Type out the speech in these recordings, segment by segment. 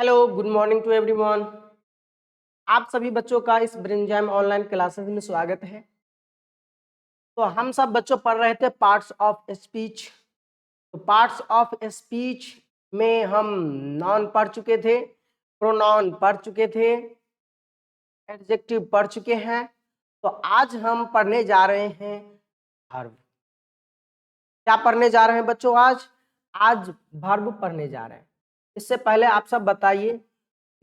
Hello, good morning to everyone. आप सभी बच्चों का इस ब्रेनजैम ऑनलाइन क्लासेस में स्वागत है। तो हम सब बच्चों पढ़ रहे थे पार्ट्स ऑफ स्पीच। तो पार्ट्स ऑफ स्पीच में हम नाउन पढ़ चुके थे, प्रोनाउन पढ़ चुके थे, एडजेक्टिव पढ़ चुके हैं। तो आज हम पढ़ने जा रहे हैं वर्ब। क्या पढ़ने जा रहे हैं बच्चों? आज वर्ब पढ़ने जा रहे हैं। इससे पहले आप सब बताइए,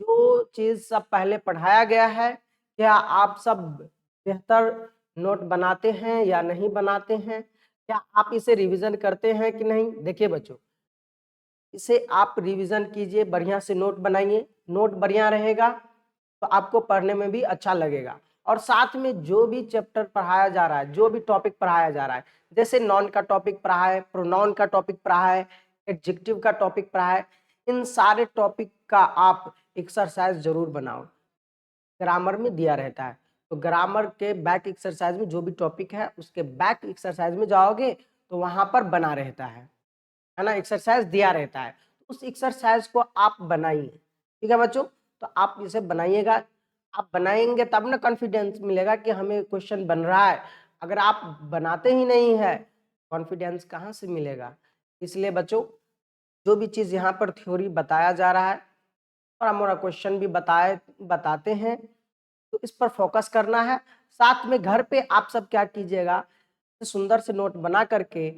जो चीज सब पहले पढ़ाया गया है क्या आप सब बेहतर नोट बनाते हैं या नहीं बनाते हैं? क्या आप इसे रिवीजन करते हैं कि नहीं? देखिए बच्चों, इसे आप रिवीजन कीजिए, बढ़िया से नोट बनाइए। नोट बढ़िया रहेगा तो आपको पढ़ने में भी अच्छा लगेगा। और साथ में जो भी चैप्टर पढ़ाया जा रहा है, जो भी टॉपिक पढ़ाया जा रहा है, जैसे नॉन का टॉपिक पढ़ा है, प्रोनाउन का टॉपिक पढ़ा है, एडजेक्टिव का टॉपिक पढ़ा है, इन सारे टॉपिक का आप एक्सरसाइज जरूर बनाओ। ग्रामर में दिया रहता है, तो ग्रामर के बैक एक्सरसाइज में जो भी टॉपिक है उसके बैक एक्सरसाइज में जाओगे तो वहां पर बना रहता है ना, एक्सरसाइज दिया रहता है। उस एक्सरसाइज को आप बनाइए, ठीक है बच्चों? तो आप इसे बनाइएगा। आप बनाएंगे तब ना कॉन्फिडेंस मिलेगा कि हमें क्वेश्चन बन रहा है। अगर आप बनाते ही नहीं है, कॉन्फिडेंस कहाँ से मिलेगा? इसलिए बच्चों, जो भी चीज यहाँ पर थ्योरी बताया जा रहा है, थोड़ा मोड़ा क्वेश्चन भी बताते हैं, तो इस पर फोकस करना है। साथ में घर पे आप सब क्या कीजिएगा, सुंदर से नोट बना करके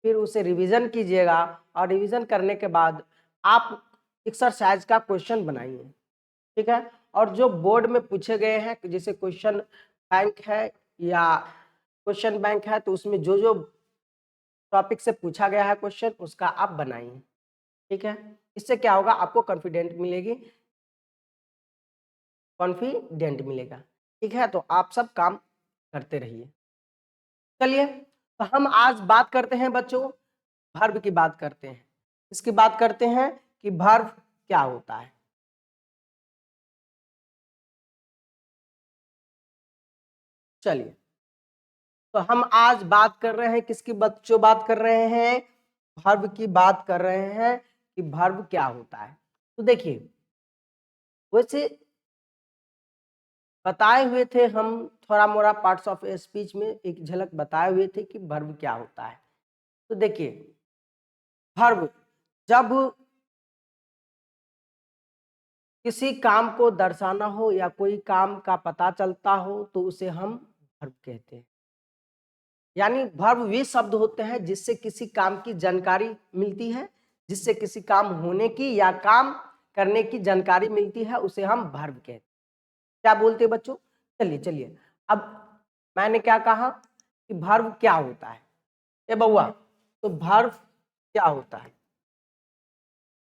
फिर उसे रिवीजन कीजिएगा। और रिवीजन करने के बाद आप एक्सरसाइज का क्वेश्चन बनाइए, ठीक है? और जो बोर्ड में पूछे गए हैं, जैसे क्वेश्चन बैंक है या क्वेश्चन बैंक है, तो उसमें जो जो टॉपिक से पूछा गया है क्वेश्चन, उसका आप बनाइए, ठीक है? इससे क्या होगा, आपको कॉन्फिडेंट मिलेगा, ठीक है? तो आप सब काम करते रहिए। चलिए, तो हम आज बात करते हैं बच्चों, वर्ब की बात करते हैं। इसकी बात करते हैं कि वर्ब क्या होता है। चलिए, तो हम आज बात कर रहे हैं किसकी बच्चों? बात कर रहे हैं वर्ब की, बात कर रहे हैं कि वर्ब क्या होता है। तो देखिए, वैसे बताए हुए थे हम, थोड़ा मोड़ा पार्ट्स ऑफ स्पीच में एक झलक बताए हुए थे कि वर्ब क्या होता है। तो देखिए, वर्ब जब किसी काम को दर्शाना हो या कोई काम का पता चलता हो तो उसे हम वर्ब कहते हैं। यानी वर्ब वे शब्द होते हैं जिससे किसी काम की जानकारी मिलती है, जिससे किसी काम होने की या काम करने की जानकारी मिलती है, उसे हम वर्ब कहते हैं। क्या बोलते हैं बच्चों? चलिए चलिए, अब मैंने क्या कहा कि वर्ब क्या होता है, ए बउआ, तो वर्ब क्या होता है?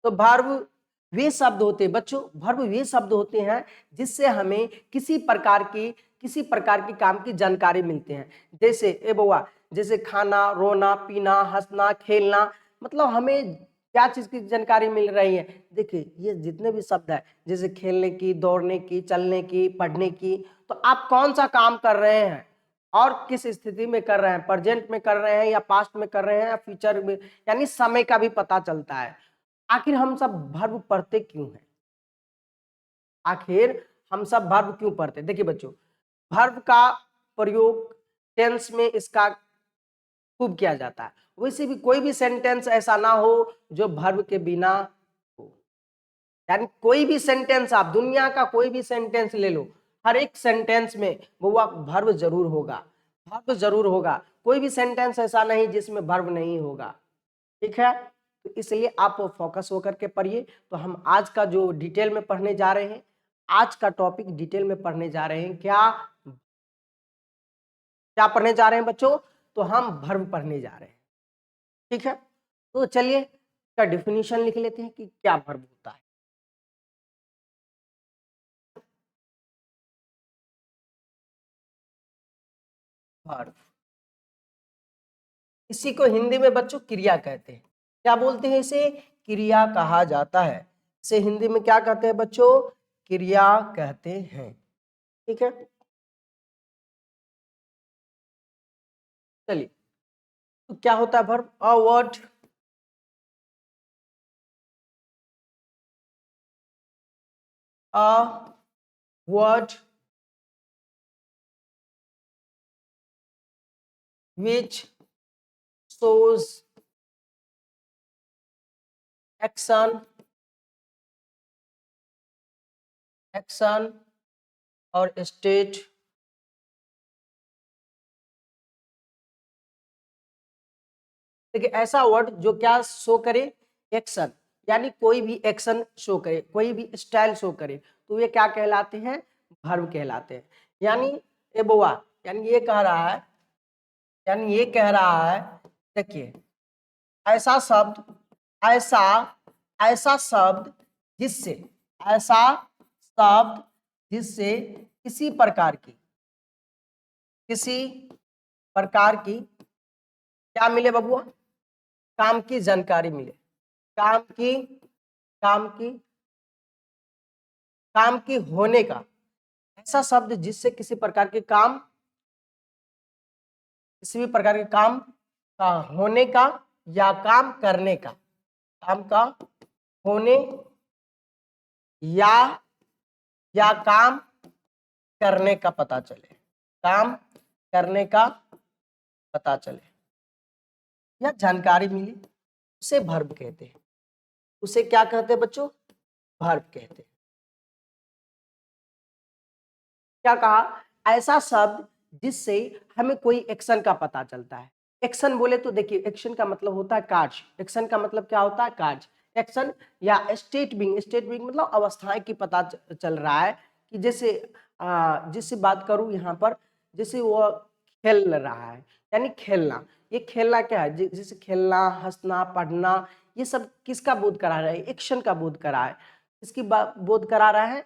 तो वर्ब वे शब्द होते हैं बच्चों, वर्ब वे शब्द होते हैं जिससे हमें किसी प्रकार की काम की जानकारी मिलते हैं। जैसे ए बउआ, जैसे खाना, रोना, पीना, हंसना, खेलना, मतलब हमें क्या चीज की जानकारी मिल रही है? देखिए, ये जितने भी शब्द है, जैसे खेलने की, दौड़ने की, चलने की, पढ़ने की, तो आप कौन सा काम कर रहे हैं और किस स्थिति में कर रहे हैं, प्रेजेंट में कर रहे हैं या पास्ट में कर रहे हैं या फ्यूचर में, यानी समय का भी पता चलता है। आखिर हम सब वर्ब पढ़ते क्यों हैं? आखिर हम सब वर्ब क्यों पढ़ते? देखिए बच्चों, वर्ब का प्रयोग टेंस में इसका खूब किया जाता है। वैसे भी कोई भी सेंटेंस ऐसा ना हो जो वर्ब के बिना हो। यानी कोई भी सेंटेंस, आप दुनिया का कोई भी सेंटेंस ले लो, हर एक सेंटेंस में वो वर्ब जरूर होगा, वर्ब जरूर होगा। कोई भी सेंटेंस ऐसा नहीं जिसमें वर्ब नहीं होगा, ठीक है? तो इसलिए आप फोकस होकर के पढ़िए। तो हम आज का जो डिटेल में पढ़ने जा रहे हैं, आज का टॉपिक डिटेल में पढ़ने जा रहे हैं, क्या क्या पढ़ने जा रहे हैं बच्चों? तो हम वर्ब पढ़ने जा रहे हैं, ठीक है? तो चलिए, इसका डिफिनीशन लिख लेते हैं कि क्या वर्ब होता है। वर्ब, इसी को हिंदी में बच्चों क्रिया कहते हैं। क्या बोलते हैं इसे? क्रिया कहा जाता है। इसे हिंदी में क्या कहते हैं बच्चों? क्रिया कहते हैं, ठीक है? चलिए, तो क्या होता है verb? A word a word which shows action और state देखिए ऐसा वर्ड जो क्या शो करे, एक्शन, यानी कोई भी एक्शन शो करे, कोई भी स्टाइल शो करे, तो ये क्या कहलाते हैं, वर्ब कहलाते हैं। यानी ए बुआ, यानी ये कह रहा है, यानी ये कह रहा है, देखिए ऐसा शब्द, ऐसा ऐसा शब्द जिससे, ऐसा शब्द जिससे किसी प्रकार की, किसी प्रकार की क्या मिले बबुआ, काम की जानकारी मिले, काम की काम की काम की होने का, ऐसा शब्द जिससे किसी प्रकार के काम, किसी भी प्रकार के काम का होने का या काम करने का, काम का होने या काम करने का पता चले, काम करने का पता चले या जानकारी मिली, उसे वर्ब कहते हैं। उसे क्या कहते हैं बच्चों, वर्ब कहते हैं। क्या कहा, ऐसा शब्द जिससे हमें कोई एक्शन का पता चलता है। एक्शन बोले तो देखिए, एक्शन का मतलब होता है कार्य, एक्शन का मतलब क्या होता है, कार्य। एक्शन या स्टेट बिंग मतलब अवस्थाएं की पता चल रहा है कि जैसे जिससे बात करूं यहाँ पर, जैसे वो खेल रहा है, यानी खेलना। ये खेलना क्या है, जैसे खेलना, हंसना, पढ़ना, ये सब किसका बोध करा रहा है, एक्शन का बोध करा है। किसकी बोध करा रहा है,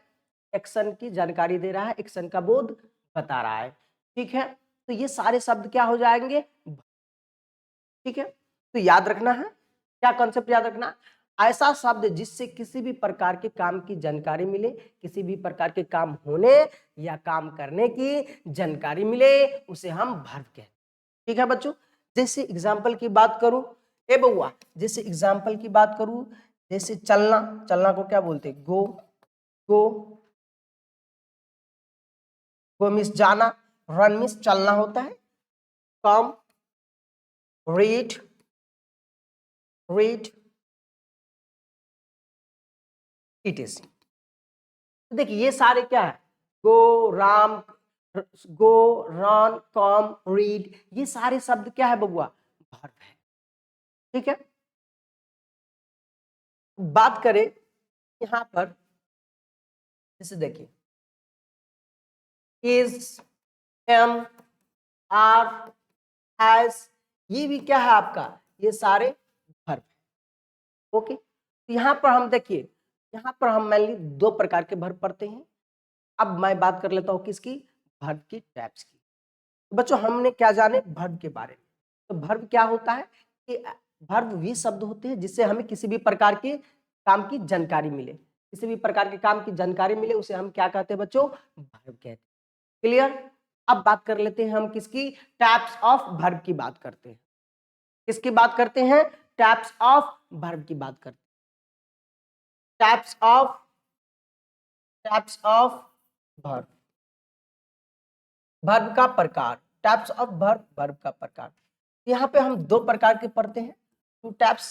एक्शन की जानकारी दे रहा है, एक्शन का बोध बता रहा है। ठीक है, तो ये सारे शब्द क्या हो जाएंगे, ठीक है। तो याद रखना है, क्या कॉन्सेप्ट याद रखना, ऐसा शब्द जिससे किसी भी प्रकार के काम की जानकारी मिले, किसी भी प्रकार के काम होने या काम करने की जानकारी मिले, उसे हम वर्ब कहते हैं। ठीक है बच्चों, जैसे एग्जाम्पल की बात करूं, ए बउआ, जैसे एग्जाम्पल की बात करूं, जैसे चलना, चलना को क्या बोलते हैं, गो, गो, गो मीन्स जाना, रन मीन्स चलना होता है, कम, रीड, रीड, इट इज। देखिए ये सारे क्या है, गो, राम, गो, रन, कम, रीड, ये सारे शब्द क्या है बबुआ, वर्ब है। ठीक है, बात करें यहां पर, जैसे देखिए इज, एम, आर, हैज, ये भी क्या है आपका, ये सारे वर्ब है। ओके, तो यहां पर हम देखिए, यहां पर हम मेनली दो प्रकार के वर्ब पढ़ते हैं। अब मैं बात कर लेता हूं किसकी, वर्ब की टाइप्स की। तो बच्चों हमने क्या जाने वर्ब के बारे में, तो वर्ब क्या होता है कि वर्ब वे शब्द होते हैं जिससे हमें किसी भी प्रकार के काम की जानकारी मिले, किसी भी प्रकार के काम की जानकारी मिले, उसे हम क्या कहते हैं बच्चों, वर्ब कहते हैं। क्लियर, अब बात कर लेते हैं हम किसकी, टाइप्स ऑफ वर्ब की बात करते हैं। किसकी बात करते हैं, टाइप्स ऑफ वर्ब की बात करते हैं। टाइप्स ऑफ वर्ब, वर्ब का प्रकार, टाइप्स ऑफ वर्ब, वर्ब का प्रकार। यहाँ पे हम दो प्रकार के पढ़ते हैं, टू टाइप्स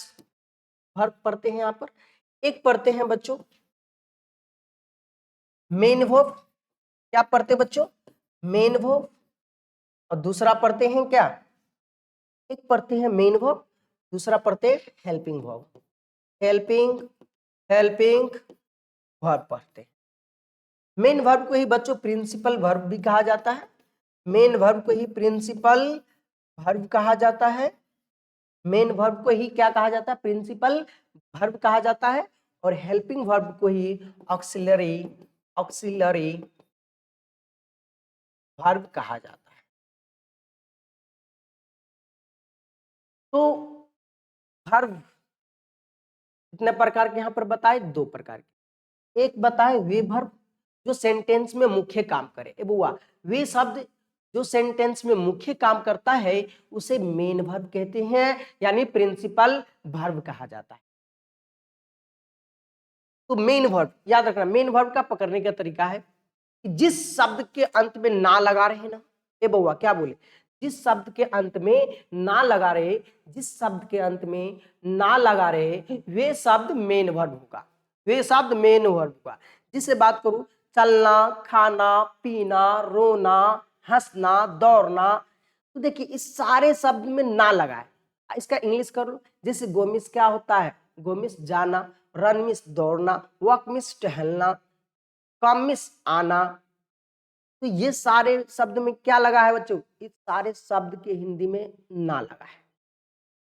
वर्ब पढ़ते हैं यहाँ पर। एक पढ़ते हैं बच्चों मेन वर्ब, क्या पढ़ते हैं बच्चों, मेन वर्ब, और दूसरा पढ़ते हैं क्या, एक पढ़ते हैं मेन वर्ब, दूसरा पढ़ते हैं helping verb, helping helping verb पढ़ते हैं। मेन वर्ब को ही बच्चों प्रिंसिपल वर्ब भी कहा जाता है, मेन वर्ब को ही प्रिंसिपल वर्ब कहा जाता है, मेन वर्ब को ही क्या कहा जाता है, प्रिंसिपल वर्ब कहा जाता है, और हेल्पिंग वर्ब को ही ऑक्सिलरी ऑक्सिलरी वर्ब कहा जाता है। तो वर्ब कितने प्रकार के यहाँ पर बताए, दो प्रकार के। एक बताए वे वर्ब जो सेंटेंस में मुख्य काम करे, ए बुआ, वे शब्द जो सेंटेंस में मुख्य काम करता है उसे मेन वर्ब कहते हैं, यानी प्रिंसिपल वर्ब कहा जाता है। तो मेन वर्ब याद रखना, मेन वर्ब का पकड़ने का तरीका है कि जिस शब्द के अंत में ना लगा रहे ना, ए बउआ क्या बोले, जिस शब्द के अंत में ना लगा रहे, जिस शब्द के अंत में ना लगा रहे वे शब्द मेन वर्ब होगा, वे शब्द मेन वर्ब होगा। जिससे बात करूं, चलना, खाना, पीना, रोना, हंसना, दौड़ना, तो देखिए इस सारे शब्द में ना लगा है। इसका इंग्लिश कर लो, जैसे गो मिस क्या होता है, गो मिस जाना, रन मिस दौड़ना, वॉक मिस टहलना, कम मिस आना। तो ये सारे शब्द में क्या लगा है बच्चों, इस सारे शब्द के हिंदी में ना लगा है।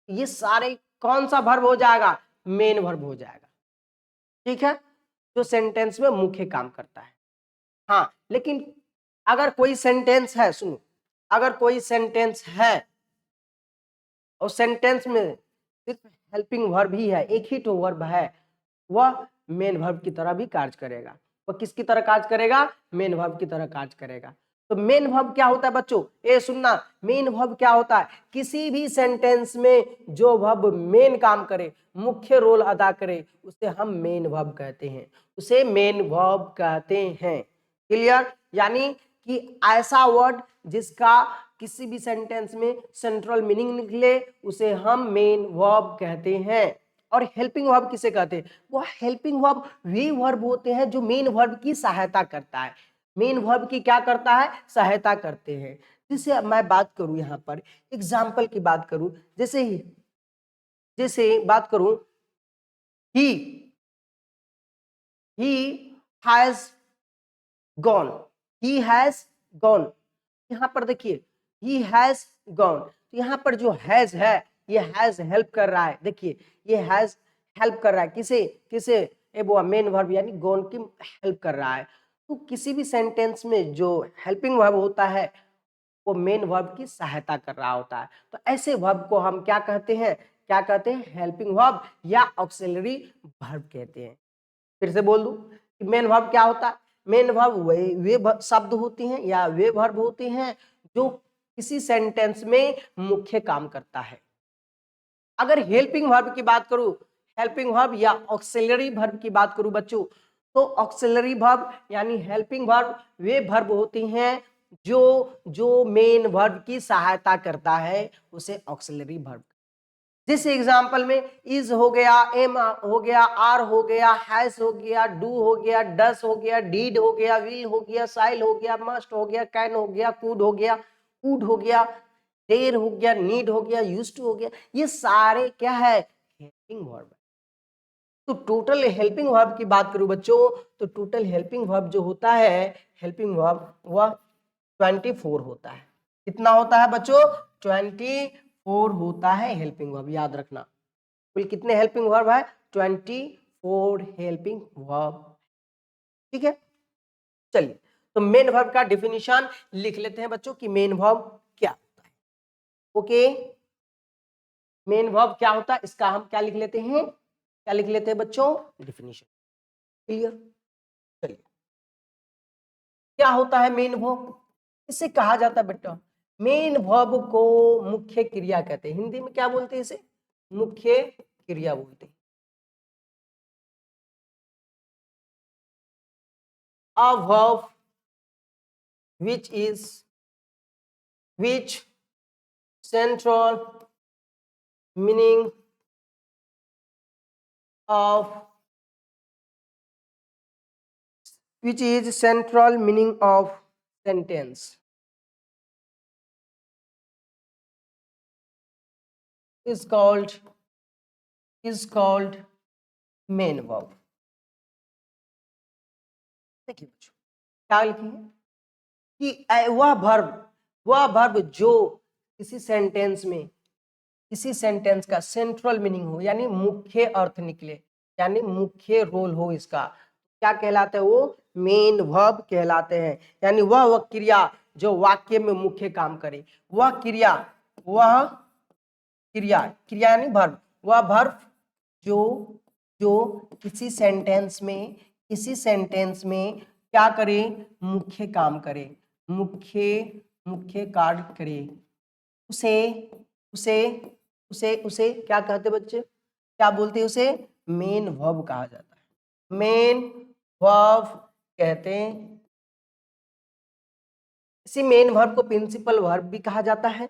ये सारे कौन सा वर्ब हो जाएगा, मेन वर्ब हो जाएगा, ठीक है, जो सेंटेंस में मुख्य काम करता है। हाँ, लेकिन अगर कोई सेंटेंस है, सुनो, अगर कोई सेंटेंस है और सेंटेंस में सिर्फ हेल्पिंग वर्ब ही है, एक ही तो वर्ब है, वह मेन वर्ब की तरह भी कार्य करेगा। वह किसकी तरह कार्य करेगा, मेन वर्ब की तरह कार्य करेगा। तो मेन वर्ब क्या होता है बच्चों, ये सुनना, मेन वर्ब क्या होता है, किसी भी सेंटेंस में जो वर्ब मेन काम करे, मुख्य रोल अदा करे, उसे हम मेन वर्ब कहते हैं, उसे मेन वर्ब कहते हैं। क्लियर, यानी कि ऐसा वर्ड जिसका किसी भी सेंटेंस में सेंट्रल मीनिंग निकले उसे हम मेन वर्ब कहते हैं। और हेल्पिंग वर्ब किसे कहते हैं, वो हेल्पिंग वर्ब वे वर्ब होते हैं जो मेन वर्ब की सहायता करता है, मेन वर्ब की क्या करता है, सहायता करते हैं। जैसे मैं बात करूं यहां पर एग्जाम्पल की बात करूं, जैसे बात करूं, he has gone, he has gone, यहां पर देखिए ही हैज गॉन, तो यहां पर जो हैज है ये हैज हेल्प कर रहा है, देखिए ये हैज हेल्प कर रहा है किसे, किसे, ए वो मेन वर्ब यानी गॉन की हेल्प कर रहा है। तो किसी भी सेंटेंस में जो हेल्पिंग वर्ब होता है वो मेन वर्ब की सहायता कर रहा होता है। तो ऐसे वर्ब को हम क्या कहते हैं, क्या कहते हैं, हेल्पिंग वर्ब या ऑक्सिलरी वर्ब कहते हैं। फिर से बोल दूं कि मेन वर्ब क्या होता है, मेन वर्ब वे शब्द होती हैं या वे वर्ब होते हैं जो किसी सेंटेंस में मुख्य काम करता है। अगर हेल्पिंग वर्ब की बात करूं, हेल्पिंग वर्ब या ऑक्सिलरी वर्ब की बात करूं बच्चों, तो ऑक्सिलरी वर्ब यानी हेल्पिंग वर्ब वे वर्ब होती हैं जो जो मेन वर्ब की सहायता करता है, उसे ऑक्सिलरी वर्ब। जिस एग्जाम्पल में इज हो गया, एम हो गया, आर हो गया, हैज हो गया, डू हो गया, डस हो गया, डीड हो गया, विल हो गया, साइल हो गया, मस्ट हो गया, कैन हो गया, कुड हो गया, वुड हो गया, डेयर हो गया, नीड हो गया, यूज्ड टू हो गया, ये सारे क्या है, हेल्पिंग वर्ब। तो टोटल हेल्पिंग वर्ब की बात करूं बच्चों, तो टोटल हेल्पिंग वर्ब जो होता है, हेल्पिंग वर्ब वह 24 होता है। कितना होता है बच्चों, 24 होता है हेल्पिंग वर्ब, याद रखना। कुल कितने हेल्पिंग वर्ब है, 24 हेल्पिंग वर्ब, ठीक है। चलिए, तो मेन वर्ब का डिफिनीशन लिख लेते हैं बच्चों कि मेन वर्ब क्या होता है। ओके, मेन वर्ब क्या होता है इसका हम क्या लिख लेते हैं, क्या लिख लेते हैं बच्चों, डिफिनीशन। क्लियर, चलिए, क्या होता है मेन वर्ब, इसे कहा जाता है बेटा, मेन वर्ब को मुख्य क्रिया कहते हैं, हिंदी में क्या बोलते हैं इसे, मुख्य क्रिया बोलते हैं। A verb which central meaning of which is central meaning of sentence is called main verb। देखिए बच्चों क्या लिखे हैं कि वह वर्ब जो किसी सेंटेंस में, किसी सेंटेंस का सेंट्रल मीनिंग हो यानी मुख्य अर्थ निकले, यानी मुख्य रोल हो इसका, क्या कहलाते हैं, वो मेन वर्ब कहलाते हैं। यानी वह क्रिया जो वाक्य में मुख्य काम करे, वह क्रिया, वह क्रिया, क्रिया यानी वर्ब, वह वर्ब जो जो किसी सेंटेंस में, किसी सेंटेंस में क्या करे, मुख्य काम करे, मुख्य मुख्य कार्य करे, उसे उसे उसे उसे क्या कहते बच्चे, क्या बोलते हैं, उसे मेन वर्ब कहा जाता है, मेन वर्ब कहते हैं। इसी मेन वर्ब को प्रिंसिपल वर्ब भी कहा जाता है।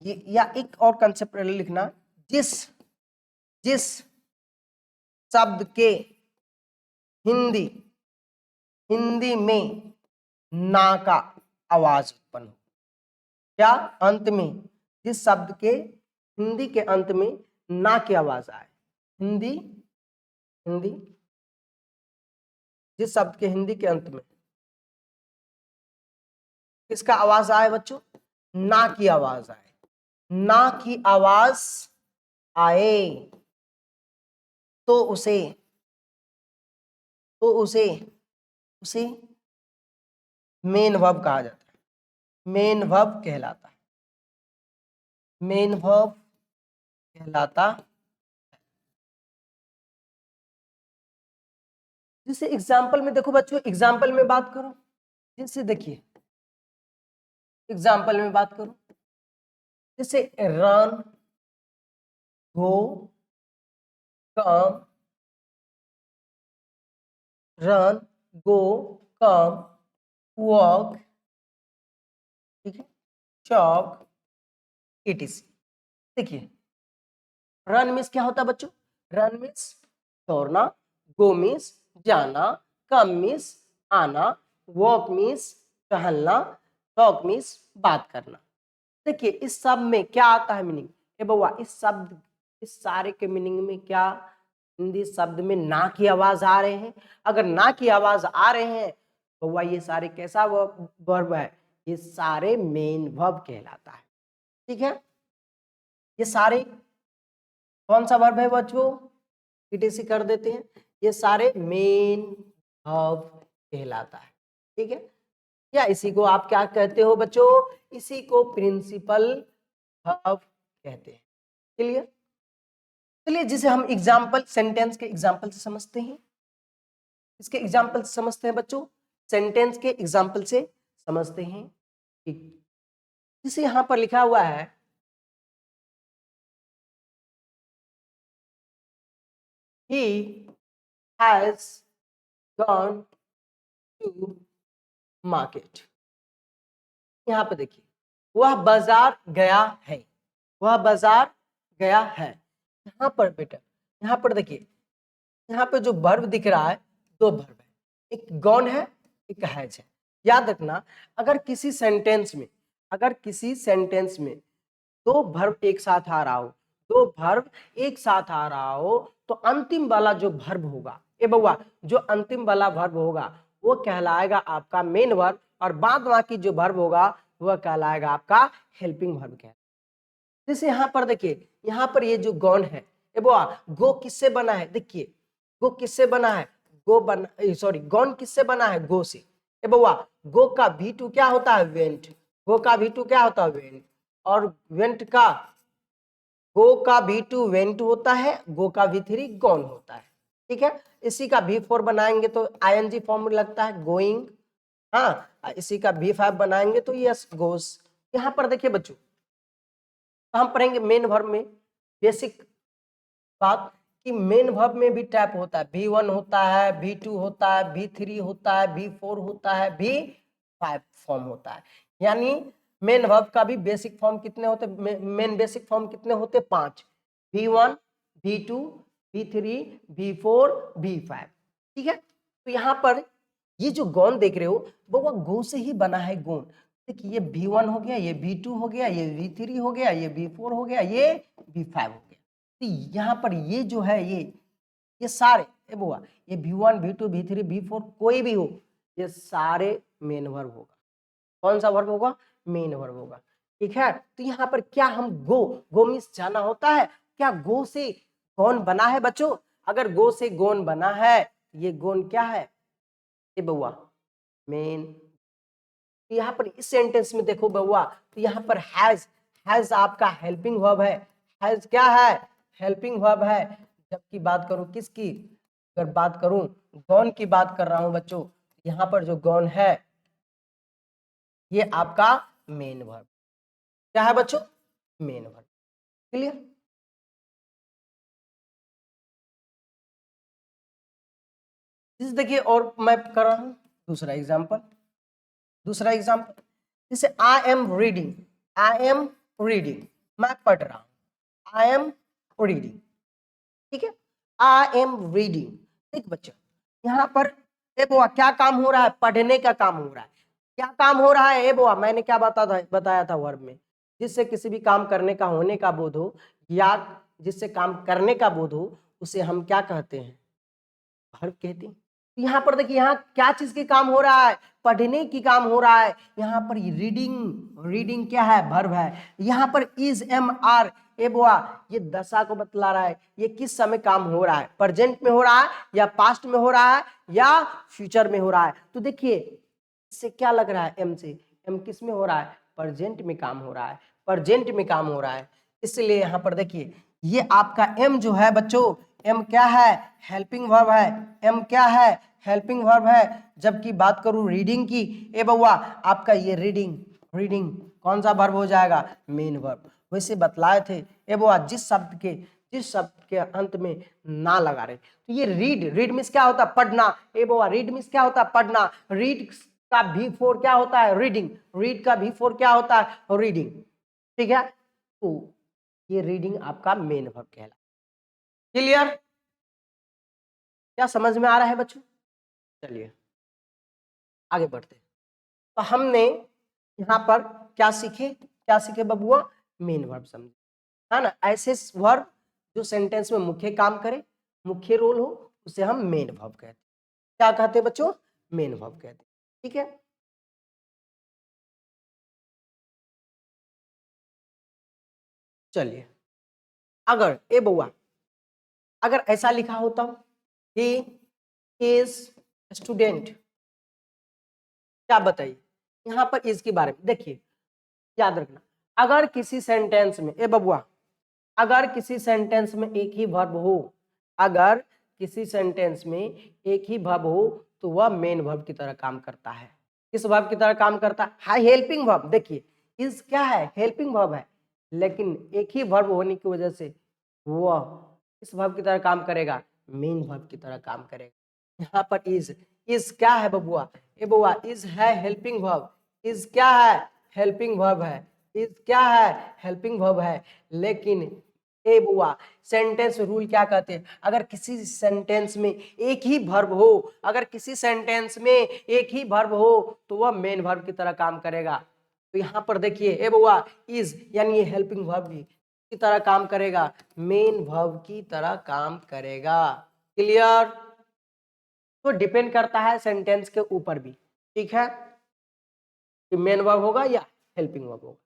ये या एक और कंसेप्ट लिखना, जिस जिस शब्द के हिंदी हिंदी में ना का आवाज उत्पन्न हो, क्या अंत में, जिस शब्द के हिंदी के अंत में ना की आवाज आए, हिंदी हिंदी जिस शब्द के हिंदी के अंत में किसका आवाज आए बच्चों, ना की आवाज आए, ना की आवाज आए, तो उसे उसे मेन वर्ब कहा जाता है, मेन वर्ब कहलाता है, मेन वर्ब कहलाता। जैसे एग्जाम्पल में देखो बच्चों, एग्जाम्पल में बात करो, जैसे देखिए एग्जाम्पल में बात करो, जैसे रन, गो, कम, रन, गो, कम, वॉक, ठीक है, चॉक, इटीसी। देखिए रन मीन्स क्या होता है बच्चों, रन मीन्स दौड़ना, गो मीन्स जाना, कम मीन्स आना, वॉक मीन्स टहलना, टॉक मीन्स बात करना। देखिए इस सब में क्या आता है मीनिंग, ए बउआ इस शब्द, इस सारे के मीनिंग में क्या, हिंदी शब्द में ना की आवाज आ रहे हैं। अगर ना की आवाज आ रहे हैं बउआ ये सारे कैसा वर्ब है, ये सारे मेन वर्ब कहलाता है। ठीक है, ये सारे कौन सा वर्ब है बच्चों, ईटीसी कर देते हैं, ये सारे मेन वर्ब कहलाता है। ठीक है, या इसी को आप क्या कहते हो बच्चों, इसी को प्रिंसिपल वर्ब कहते हैं। क्लियर, चलिए जिसे हम एग्जाम्पल सेंटेंस के एग्जाम्पल से समझते हैं, इसके एग्जाम्पल से समझते हैं बच्चों, सेंटेंस के एग्जाम्पल से समझते हैं। ठीक, जिसे यहां पर लिखा हुआ है, he has gone to market। यहाँ पे देखिए वह बाजार गया है, वह बाजार गया है। यहाँ पर बेटा, यहाँ पर देखिए, यहाँ पे जो वर्ब दिख रहा है दो वर्ब है, एक गॉन है, एक हैज है। याद रखना अगर किसी सेंटेंस में, अगर किसी सेंटेंस में दो वर्ब एक साथ आ रहा हो, दो वर्ब एक साथ आ रहा हो, तो अंतिम वाला जो वर्ब होगा, ए बउआ जो अंतिम वाला वर्ब होगा वो कहलाएगा आपका मेन वर्ब, और बाद बाकी जो वर्ब होगा वह कहलाएगा आपका हेल्पिंग वर्ब। कह जैसे यहाँ पर देखिए, यहाँ पर ये जो गॉन है, ए बउआ गो किससे बना है, देखिए गो किससे बना है, गो बना, सॉरी गॉन किससे बना है, गो से। ए बउआ गो का V2 क्या होता है, वेंट, गो का V2 क्या होता है, वेंट, और वेंट का, गो का V2 वेंट होता है, गो का V3 गॉन होता है। ठीक है, इसी का V4 बनाएंगे तो ING फॉर्म लगता है, गोइंग। हाँ, इसी का V5 बनाएंगे तो यस, गोस। यहाँ पर देखिए बच्चों, हम पढ़ेंगे मेन वर्ब में बेसिक बात, कि मेन वर्ब में भी टाइप होता है, V1 होता है, V2 होता है, V3 होता है, V4 होता है, V5 फॉर्म होता है। यानी मेन वर्ब का भी बेसिक फॉर्म कितने होते, मेन बेसिक फॉर्म कितने होते, 5, V1, V2, V3, V4, V5। ठीक है, तो यहाँ पर ये जो गौन देख रहे हो वो गो से ही बना है, गौन। देखिए ये V1 हो गया, ये V2 हो गया, ये V3 हो गया, ये V4 हो गया, ये V5 हो गया। तो यहाँ पर ये जो है ये सारे, ए बुआ ये V1, V2, V3, V4 कोई भी हो, ये सारे मेन वर्ब होगा। कौन सा वर्ब होगा, मेन वर्ब होगा। ठीक है, तो यहाँ पर क्या हम गो मीन्स जाना होता है, क्या गो से गौन बना है बच्चों, अगर गो से गौन बना है, ये गौन क्या है, ए बउआ मेन। यहाँ पर इस सेंटेंस में देखो बउआ, तो यहाँ पर हैज आपका हेल्पिंग वर्ब है, हैज क्या है, हेल्पिंग वर्ब है। जबकि बात करूं किसकी, अगर बात करूं गौन की बात कर रहा हूं बच्चों, यहाँ पर जो गौन है ये आपका मेन वर्ब, क्या है बच्चों, मेन वर्ब। क्लियर, जैसे देखिए, और मैं कर रहा हूं दूसरा एग्जाम्पल जैसे आई एम रीडिंग, मैं पढ़ रहा हूं, आई एम रीडिंग। ठीक है, आई एम रीडिंग। देख बच्चा, यहाँ पर ए बुआ क्या काम हो रहा है, पढ़ने का काम हो रहा है। क्या काम हो रहा है ए बुआ, मैंने क्या बताया था वर्ब में, जिससे किसी भी काम करने का होने का बोध हो या जिससे काम करने का बोध हो उसे हम क्या कहते हैं, वर्ब कहते हैं। यहाँ पर देखिए, यहाँ क्या चीज के काम हो रहा है, पढ़ने की काम हो रहा है। यहाँ पर रीडिंग क्या है, वर्ब है। यहाँ पर इज एम आर ए बुआ ये दशा को बतला रहा है, ये किस समय काम हो रहा है, प्रेजेंट में हो रहा है या पास्ट में हो रहा है या फ्यूचर में हो रहा है। तो देखिए इससे क्या लग रहा है, एम से, एम किस में हो रहा है, प्रेजेंट में काम हो रहा है, इसलिए यहाँ पर देखिए ये आपका एम जो है बच्चों, एम क्या है, हेल्पिंग वर्ब है। एम क्या है, हेल्पिंग वर्ब है। जबकि बात करूं रीडिंग की, ए बउआ आपका ये रीडिंग कौन सा वर्ब हो जाएगा, मेन वर्ब। वैसे बतलाए थे ए बउआ जिस शब्द के अंत में ना लगा रहे, तो ये रीड मीन्स क्या होता है, पढ़ना। ए बउआ रीड मीन्स क्या होता है, पढ़ना। रीड का भी फोर क्या होता है, रीडिंग। रीड का भी फोर क्या होता है, रीडिंग। ठीक है, तो ये रीडिंग आपका मेन वर्ब कहला। क्लियर, क्या समझ में आ रहा है बच्चों? चलिए आगे बढ़ते हैं। तो हमने यहाँ पर क्या सीखे बबुआ, मेन वर्ब समझे, है ना। ऐसे वर्ब जो सेंटेंस में मुख्य काम करे, मुख्य रोल हो, उसे हम मेन वर्ब कहते हैं। क्या कहते हैं बच्चों, मेन वर्ब कहते हैं। ठीक है, चलिए अगर ए बउआ अगर ऐसा लिखा होता ही इज स्टूडेंट, क्या बताइए, यहाँ पर इसके बारे में देखिए, याद रखना। अगर किसी सेंटेंस में ए बबुआ अगर किसी सेंटेंस में एक ही वर्ब हो, अगर किसी सेंटेंस में एक ही वर्ब हो तो वह मेन वर्ब की तरह काम करता है। किस वर्ब की तरह काम करता है, हाई हेल्पिंग वर्ब। देखिए इज क्या है, हेल्पिंग वर्ब है, लेकिन एक ही वर्ब होने की वजह से वह इस वर्ब की तरह काम करेगा, मेन वर्ब की तरह काम करेगा। यहाँ पर इज क्या है बबुआ, ए बबुआ इज है हेल्पिंग वर्ब। इज क्या है, हेल्पिंग वर्ब है। इज क्या है, हेल्पिंग वर्ब है। लेकिन ए बुआ सेंटेंस रूल क्या कहते हैं, अगर किसी सेंटेंस में एक ही वर्ब हो, तो वह मेन वर्ब की तरह काम करेगा। तो यहाँ पर देखिए ए बुआ इज यानी ये हेल्पिंग वर्ब भी की तरह काम करेगा, मेन वर्ब की तरह काम करेगा। क्लियर, तो डिपेंड करता है सेंटेंस के ऊपर भी। ठीक है, कि मेन वर्ब होगा या हेल्पिंग वर्ब होगा।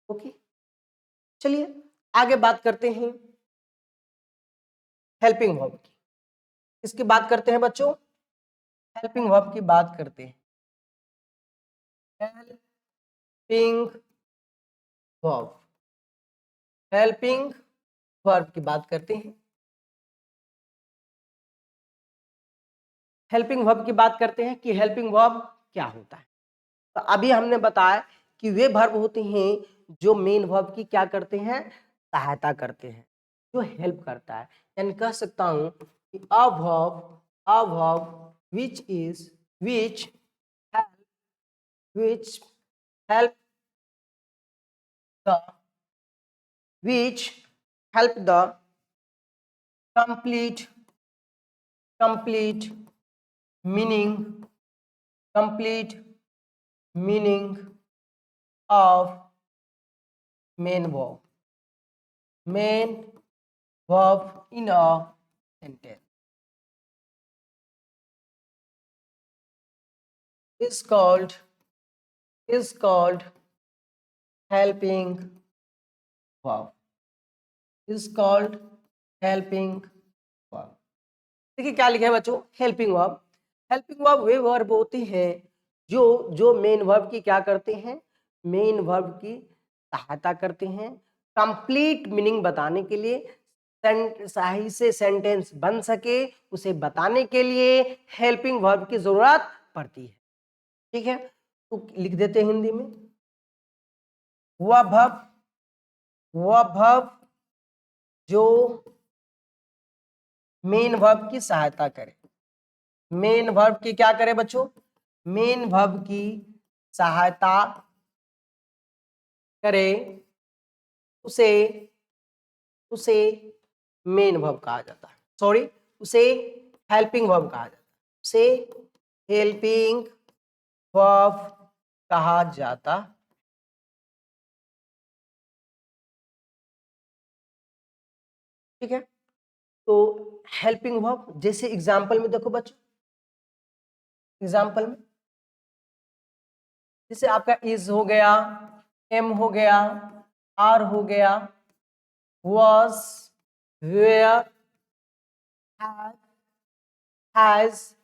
ओके, चलिए आगे बात करते हैं हेल्पिंग वर्ब की। किसकी बात करते हैं बच्चों, हेल्पिंग वर्ब की बात करते हैं। हेल्पिंग वर्ब, हेल्पिंग वर्ब की बात करते हैं। हेल्पिंग वर्ब की बात करते हैं कि हेल्पिंग वर्ब क्या होता है। तो अभी हमने बताया कि वे वर्ब होते हैं जो मेन वर्ब की क्या करते हैं, सहायता करते हैं, जो हेल्प करता है। यानी कह सकता हूं कि a verb which which help the which help the complete complete meaning complete meaning of main verb in a sentence is called helping verb, is called helping verb। देखिए क्या लिखा है बच्चों, हेल्पिंग वर्ब। हेल्पिंग वर्ब वे verb होते हैं जो जो main verb की क्या करते हैं, मेन वर्ब की सहायता करते हैं। कंप्लीट मीनिंग बताने के लिए, सही से सेंटेंस बन सके उसे बताने के लिए हेल्पिंग वर्ब की जरूरत पड़ती है। ठीक है, तो लिख देते हैं हिंदी में, वह वर्ब जो मेन वर्ब की सहायता करे, मेन वर्ब की क्या करे बच्चों, मेन वर्ब की सहायता करे, उसे उसे मेन वर्ब कहा जाता है, सॉरी उसे हेल्पिंग वर्ब कहा जाता है, उसे हेल्पिंग वर्ब कहा जाता। ठीक है, तो हेल्पिंग वर्ब जैसे एग्जांपल में देखो बच्चों, एग्जांपल में जैसे आपका इज हो गया, एम हो गया, आर हो गया, was, where, had, has,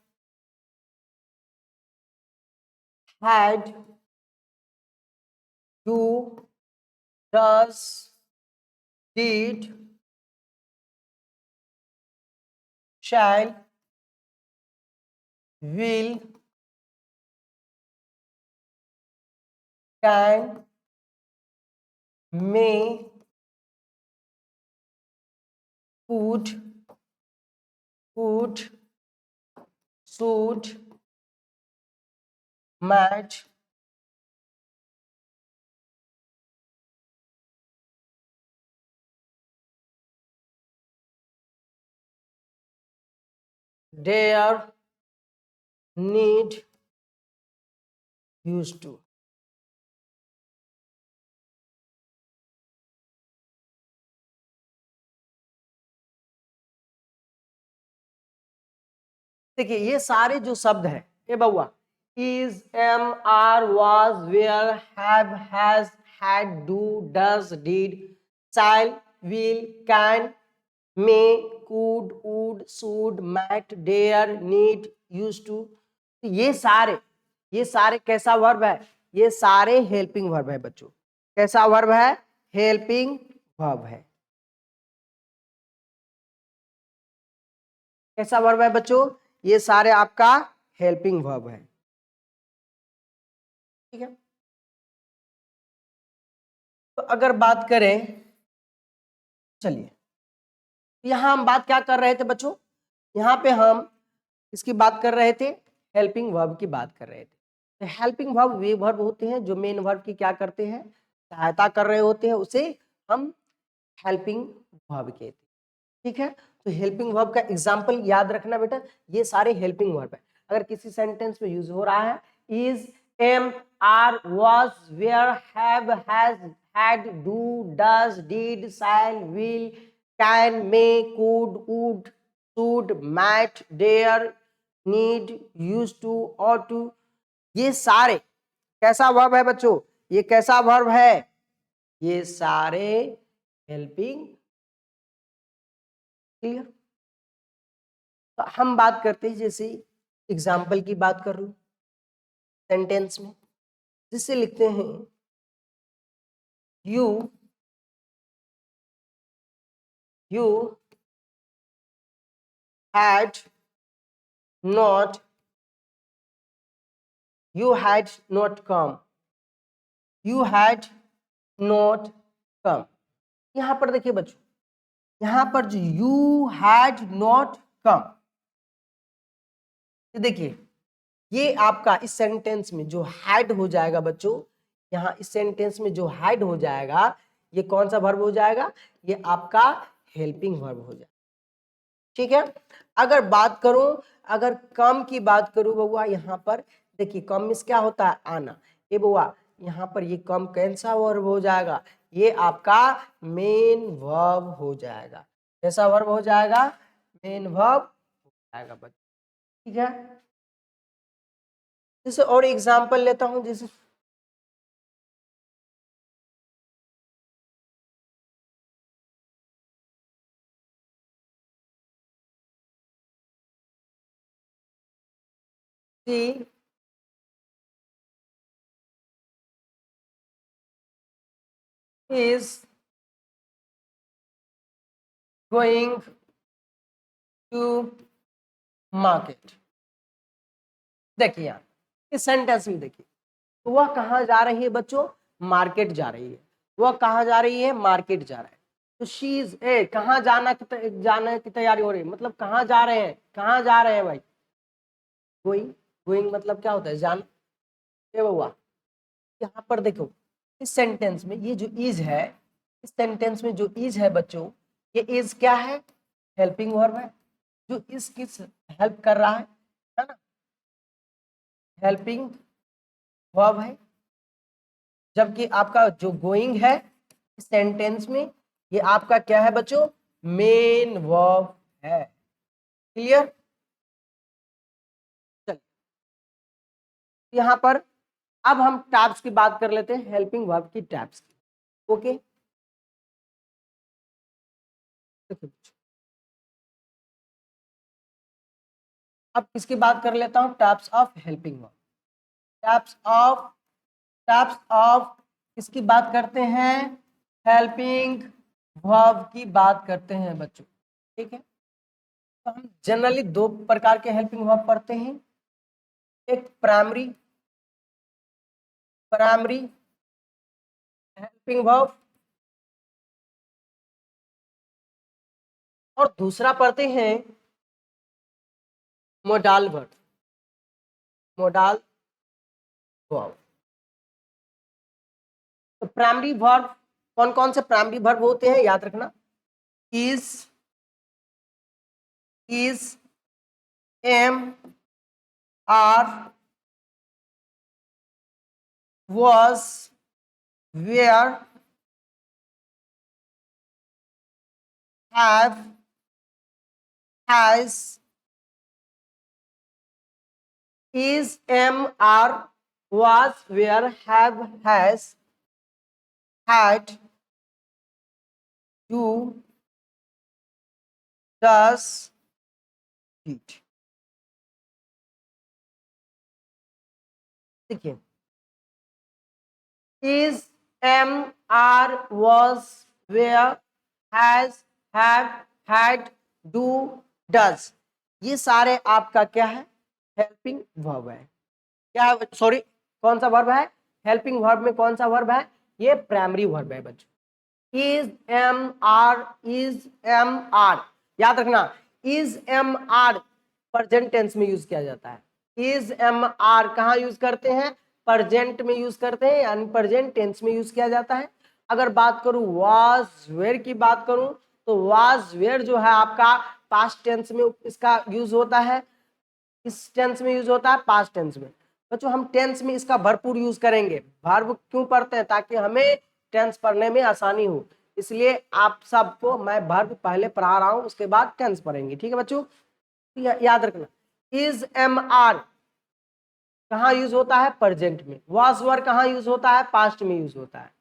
had, do, does, did, shall, will, can, may, could, should, might, dare, need, used to। देखिए ये सारे जो शब्द हैं ये बउआ, is, am, are, was, were, have, has, had, do, does, did, shall, will, can, may, could, would, should, might, dare, need, used to, ये सारे कैसा वर्ब है, ये सारे हेल्पिंग वर्ब है बच्चों। कैसा वर्ब है, हेल्पिंग वर्ब है। कैसा वर्ब है बच्चों, ये सारे आपका हेल्पिंग वर्ब है। ठीक है, तो अगर बात करें, चलिए यहां हम बात क्या कर रहे थे बच्चों, यहाँ पे हम इसकी बात कर रहे थे, हेल्पिंग वर्ब की बात कर रहे थे। तो हेल्पिंग वर्ब वे वर्ब होते हैं जो मेन वर्ब की क्या करते हैं, सहायता कर रहे होते हैं, उसे हम हेल्पिंग वर्ब कहते हैं। ठीक है, तो हेल्पिंग वर्ब का एग्जांपल याद रखना बेटा, ये सारे हेल्पिंग वर्ब है। अगर किसी सेंटेंस में यूज हो रहा है is, am, are, was, were, have, has, had, do, does, did, shall, will, can, may, could, would, should, might, dare, need, use to, और टू, ये सारे कैसा वर्ब है बच्चों, ये कैसा वर्ब है, ये सारे हेल्पिंग। क्लियर, तो हम बात करते हैं जैसे एग्जाम्पल की बात कर लूं सेंटेंस में, जिससे लिखते हैं you had not come, you had not come. यहां पर देखिए बच्चों, यहां पर जो यू हैड नॉट कम, देखिए ये आपका इस सेंटेंस में जो हैड हो जाएगा बच्चों, यहाँ इस सेंटेंस में जो हैड हो जाएगा, ये कौन सा वर्ब हो जाएगा, ये आपका हेल्पिंग वर्ब हो जाएगा। ठीक है, अगर बात करूं, अगर कम की बात करूं बउआ, यहाँ पर देखिए कम में क्या होता है, आना, ये बउआ यहाँ पर ये कम कैसा वर्ब हो जाएगा, ये आपका मेन वर्ब हो जाएगा। कैसा वर्ब हो जाएगा, मेन वर्ब हो जाएगा बच्चों। ठीक है, जैसे और एग्जांपल लेता हूं, जैसे सी is going to market। देखिए यहाँ इस सेंटेंस में देखिए, तो वह कहाँ जा रही है बच्चों, मार्केट जा रही है। वह कहाँ जा रही है, मार्केट जा रहा है। तो शी इज ए, कहाँ जाने की तैयारी हो रही है, मतलब कहाँ जा रहे हैं, कहाँ जा रहे हैं भाई, गोइंग, गोइंग मतलब क्या होता है, जाना। ये हुआ, यहाँ पर देखो इस सेंटेंस में ये जो इज है, इस सेंटेंस में जो इज है बच्चों, ये इज क्या है, हेल्पिंग वर्ब है। जो इस किस हेल्प कर रहा है ना, हेल्पिंग वर्ब है। जबकि आपका जो गोइंग है इस सेंटेंस में, ये आपका क्या है बच्चों, मेन वर्ब है। क्लियर। चलिए यहाँ पर अब हम टाइप्स की बात कर लेते हैं, हेल्पिंग वर्ब की टाइप्स की। ओके, देखिए अब किसकी बात कर लेता हूं, types of helping verb. Types of किसकी बात करते हैं, हेल्पिंग वर्ब की बात करते हैं बच्चों। ठीक है, तो हम जनरली दो प्रकार के हेल्पिंग वर्ब पढ़ते हैं, एक प्राइमरी प्राइमरी हेल्पिंग वर्ब, और दूसरा पढ़ते हैं मोडाल वर्ब। मोडाल वर्ब, तो प्राइमरी वर्ब कौन कौन से प्राइमरी वर्ब होते हैं, याद रखना, is am are was where have has is am are was where have has had do does did। देखिए, is am are was where has have had do does, ये सारे आपका क्या है, हेल्पिंग वर्ब है। क्या, सॉरी, कौन सा वर्ब है, हेल्पिंग वर्ब में कौन सा वर्ब है, ये प्राइमरी वर्ब है बच्चों। इज एम आर, याद रखना, is am are present tense में यूज किया जाता है। इज एम आर कहाँ यूज करते हैं, प्रेजेंट में यूज करते हैं, यानी प्रेजेंट टेंस में यूज किया जाता है। अगर बात करूं वाज वेयर की बात करूं, तो वाज वेयर जो है आपका पास्ट टेंस में इसका यूज होता है, इस टेंस में यूज होता है पास्ट टेंस में। बच्चों हम टेंस में इसका भरपूर यूज करेंगे। वर्ब क्यों पढ़ते हैं, ताकि हमें टेंस पढ़ने में आसानी हो, इसलिए आप सबको मैं वर्ब पहले पढ़ा रहा हूं, उसके बाद टेंस पढ़ेंगे। ठीक है बच्चों, याद रखना, इज एम आर कहाँ यूज होता है, प्रेजेंट में। वाज वर कहाँ यूज होता है, पास्ट में यूज होता है।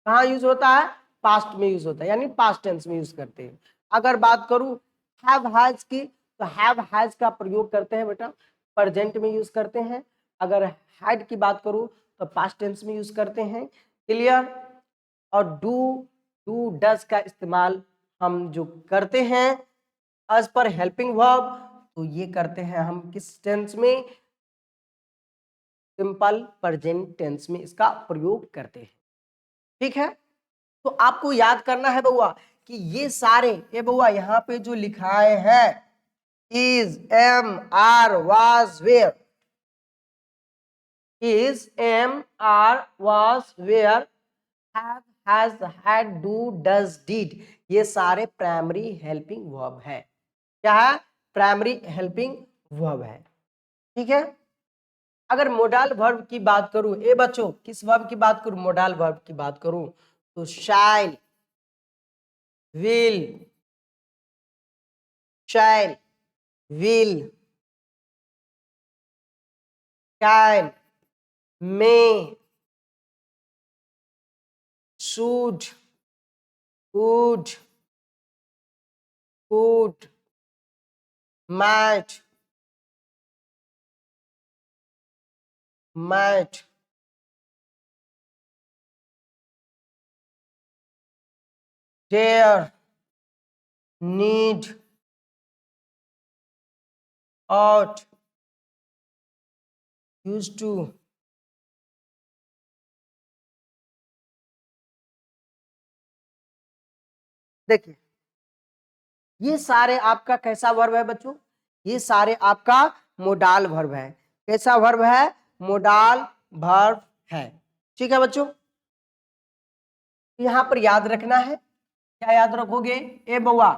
कहाँ यूज होता है, पास्ट में यूज होता है, यानी पास्ट टेंस में यूज करते हैं। अगर बात करूं हैव हैज की, तो हैव हैज का प्रयोग करते हैं बेटा, प्रेजेंट में यूज करते हैं। अगर हैड की बात करूं तो पास्ट टेंस में यूज करते हैं। क्लियर। और डू डू डज का इस्तेमाल हम जो करते हैं एज पर हेल्पिंग वर्ब, तो ये करते हैं हम किस टेंस में, सिंपल प्रेजेंट टेंस में इसका प्रयोग करते हैं। ठीक है, तो आपको याद करना है बउआ कि ये सारे, ये बउआ यहाँ पे जो लिखाए हैं, is am are was were, is am are was were, have has had do does did, ये सारे प्राइमरी हेल्पिंग वर्ब है। क्या है, प्राइमरी हेल्पिंग वर्ब है। ठीक है, अगर मोडाल वर्ब की बात करूं, ए बच्चों किस वर्ब की बात करूं, मोडाल वर्ब की बात करूं, तो shall, will, shall, will, can, may, should, would, could, might, dare, need, ought, used to, देखिए ये सारे आपका कैसा वर्ब है बच्चों, ये सारे आपका मोडाल वर्ब है। कैसा वर्ब है? मोडाल वर्ब है। ठीक है बच्चों, यहां पर याद रखना है। क्या याद रखोगे? ए बउआ,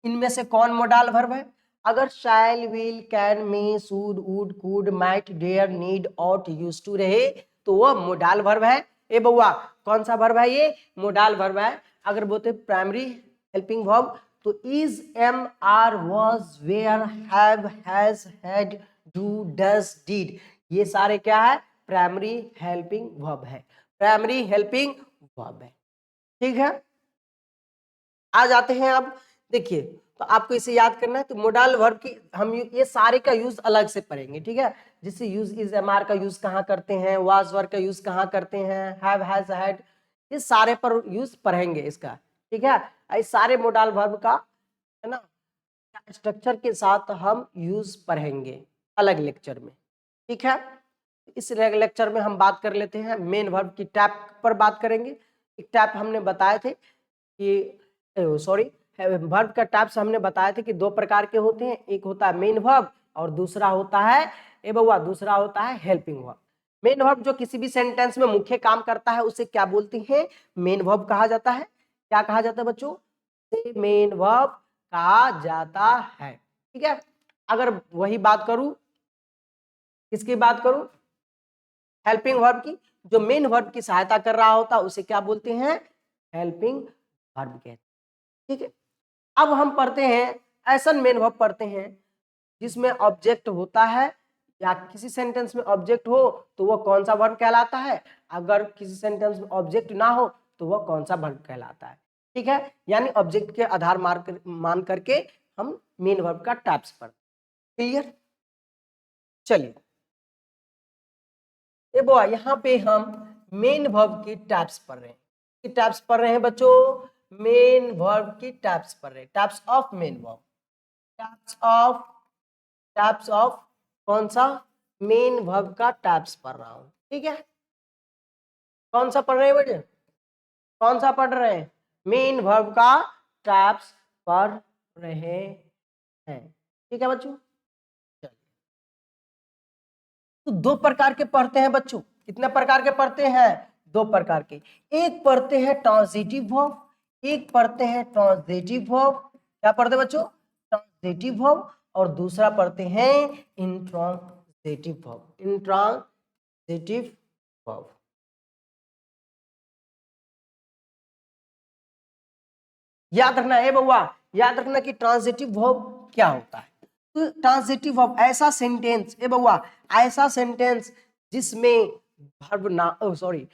इनमें से कौन मोडाल वर्ब है? अगर shall, will, can, may, should, would, could, might, dare, need, ought, used to रहे तो वह मोडाल वर्ब है। ए बउआ, कौन सा वर्ब है ये? मोडाल वर्ब है। अगर बोलते प्राइमरी हेल्पिंग वर्ब तो is, am, are, was, were, have, has, had, do, does, did, ये सारे क्या है? प्राइमरी हेल्पिंग वर्ब है। प्राइमरी हेल्पिंग वर्ब है। ठीक है, आ जाते हैं अब। देखिए, तो आपको इसे याद करना है। तो मोडाल वर्ब की हम ये सारे का यूज अलग से पढ़ेंगे। ठीक है, जैसे यूज इज, एम, आर का यूज कहाँ करते हैं, वाज वर्ब का यूज कहाँ करते हैं, हैव, हैज, हैड, ये सारे पर यूज पढ़ेंगे इसका। ठीक है, इस सारे मोडाल वर्ब का है ना स्ट्रक्चर के साथ हम यूज पढ़ेंगे अलग लेक्चर में। ठीक है, इस लेक्चर में हम बात कर लेते हैं मेन वर्ब की टाइप पर बात करेंगे। एक टाइप हमने बताए थे कि सॉरी, वर्ब का टाइप्स हमने बताए थे कि दो प्रकार के होते हैं। एक होता है मेन वर्ब और दूसरा होता है ए बउआ दूसरा होता है हेल्पिंग वर्ब। मेन वर्ब जो किसी भी सेंटेंस में मुख्य काम करता है उसे क्या बोलते हैं? मेन वर्ब कहा जाता है। क्या कहा जाता है बच्चों? मेन वर्ब कहा जाता है। ठीक है, अगर वही बात करूं, किसकी बात करूं? हेल्पिंग वर्ब की, जो मेन वर्ब की सहायता कर रहा होता उसे क्या बोलते हैं? हेल्पिंग वर्ब कहते हैं। ठीक है, अब हम पढ़ते हैं ऐसा मेन वर्ब पढ़ते हैं जिसमें ऑब्जेक्ट होता है, या किसी सेंटेंस में ऑब्जेक्ट हो तो वह कौन सा वर्ब कहलाता है, अगर किसी सेंटेंस में ऑब्जेक्ट ना हो तो वह कौन सा वर्ब कहलाता है। ठीक है, यानी ऑब्जेक्ट के आधार मान करके हम मेन वर्ब का टाइप्स पढ़ते। क्लियर? चलिए ये बोआ, यहाँ पे हम मेन वर्ब की टाइप्स पढ़ रहे हैं। की टाइप्स पढ़ रहे हैं बच्चों? मेन वर्ब की टाइप्स पढ़ रहे हैं, types of main verb. Types of कौन सा? मेन वर्ब का टाइप्स पढ़ रहा हूं। ठीक है, कौन सा पढ़ रहे हैं बेटे? कौन सा पढ़ रहे हैं? मेन वर्ब का टाइप्स पढ़ रहे हैं। ठीक है बच्चों, तो दो प्रकार के पढ़ते हैं बच्चों। कितने प्रकार के पढ़ते हैं? दो प्रकार के। एक पढ़ते हैं ट्रांजिटिव वर्ब, एक पढ़ते हैं ट्रांजिटिव वर्ब। क्या पढ़ते हैं बच्चों? Transitive verb. और दूसरा पढ़ते हैं इंट्रांजिटिव वर्ब। Intransitive verb. याद रखना है बउआ, याद रखना कि ट्रांजिटिव वर्ब क्या होता है। तो ट्रांजिटिव वर्ब ऐसा सेंटेंस ए बउआ, ऐसा सेंटेंस जिसमें वर्ब ना सॉरी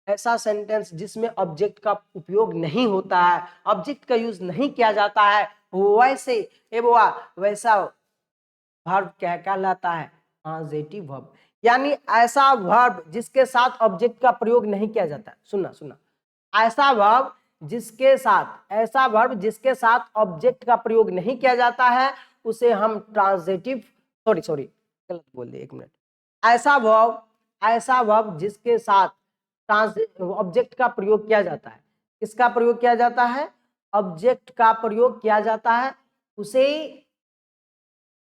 ऐसा सेंटेंस जिसमें ऑब्जेक्ट का उपयोग नहीं होता है, ऑब्जेक्ट का यूज नहीं किया जाता है, वैसे ए बउआ वैसा वर्ब क्या कहलाता है? Transitive verb. यानी ऐसा वर्ब जिसके साथ ऑब्जेक्ट का प्रयोग नहीं किया जाता है। सुनना सुनना, ऐसा वर्ब ऐसा वर्ब जिसके साथ ऑब्जेक्ट का प्रयोग नहीं किया जाता है उसे हम ट्रांजिटिव सॉरी सॉरी गलत बोल दिया, एक मिनट। ऐसा वर्ब जिसके साथ ऑब्जेक्ट का प्रयोग किया जाता है। किसका प्रयोग किया जाता है? ऑब्जेक्ट का प्रयोग किया जाता है, उसे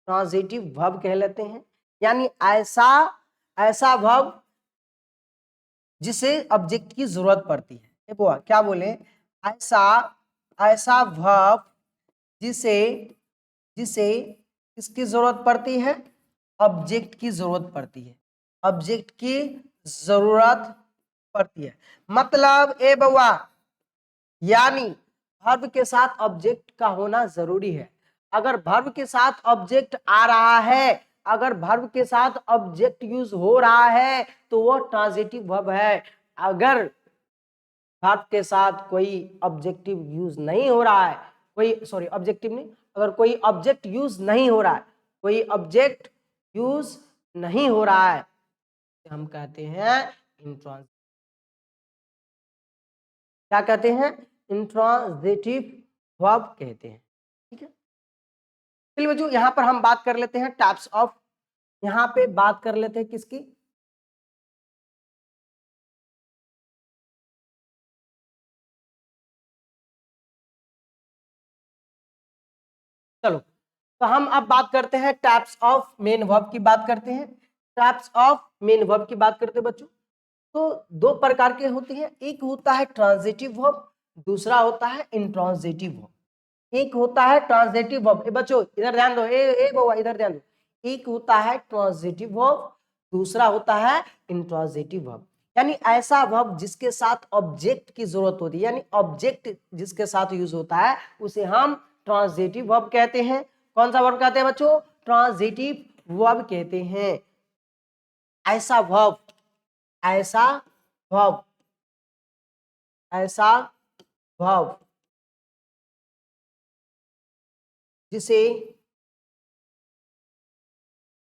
ट्रांजिटिव वर्ब कह लेते हैं। यानी ऐसा ऐसा वर्ब जिसे ऑब्जेक्ट की जरूरत पड़ती है। बुआ क्या बोले? ऐसा ऐसा वर्ब जिसे जिसे किसकी जरूरत पड़ती है? ऑब्जेक्ट की जरूरत पड़ती है। ऑब्जेक्ट की जरूरत पड़ती है, मतलब ए बउआ यानी वर्ब के साथ ऑब्जेक्ट का होना जरूरी है। अगर वर्ब के साथ ऑब्जेक्ट आ रहा है, अगर वर्ब के साथ ऑब्जेक्ट यूज हो रहा है तो वो ट्रांजिटिव वर्ब है। अगर वर्ब के साथ कोई ऑब्जेक्टिव यूज नहीं हो रहा है, कोई सॉरी ऑब्जेक्टिव नहीं, अगर कोई ऑब्जेक्ट यूज नहीं हो रहा है, कोई ऑब्जेक्ट यूज नहीं हो रहा है, हम कहते हैं इंट्रांस क्या कहते हैं? इंट्रांजिटिव वर्ब कहते हैं। ठीक है, चलिए बच्चों यहां पर हम बात कर लेते हैं टाइप्स ऑफ। यहां पे बात कर लेते हैं किसकी? चलो तो हम अब बात करते हैं टाइप्स ऑफ मेन वर्ब की बात करते हैं। टाइप्स ऑफ मेन वर्ब की बात करते हैं बच्चों। तो दो प्रकार के होते हैं, एक होता है ट्रांजिटिव वर्ब, दूसरा होता है इंट्रांजिटिव वर्ब। एक होता है ट्रांजिटिव वर्ब, बच्चों इधर ध्यान दो, ए बउआ इधर ध्यान दो। एक होता है ट्रांजिटिव वर्ब, दूसरा होता है इंट्रांजिटिव वर्ब। यानी ऐसा वर्ब जिसके साथ ऑब्जेक्ट की जरूरत होती है, यानी ऑब्जेक्ट जिसके साथ यूज होता है उसे हम ट्रांजिटिव वर्ब कहते हैं। कौन सा वर्ब कहते हैं बच्चों? ट्रांजिटिव वर्ब कहते हैं। ऐसा वर्ब, ऐसा वर्ब, ऐसा वर्ब जिसे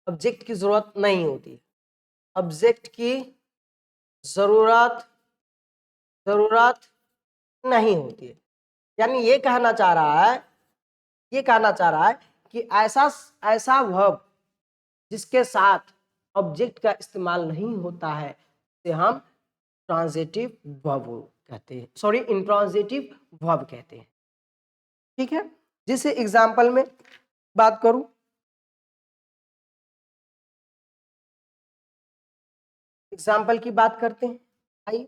ऑब्जेक्ट की जरूरत नहीं होती, ऑब्जेक्ट की जरूरत जरूरत नहीं होती है। यानी ये कहना चाह रहा है, ये कहना चाह रहा है कि ऐसा ऐसा वर्ब जिसके साथ ऑब्जेक्ट का इस्तेमाल नहीं होता है उसे हम ट्रांजिटिव वर्ब कहते हैं, सॉरी इंट्रांजिटिव वर्ब कहते हैं। ठीक है, जिसे एग्जाम्पल में बात करूं, एग्जाम्पल की बात करते हैं। आइए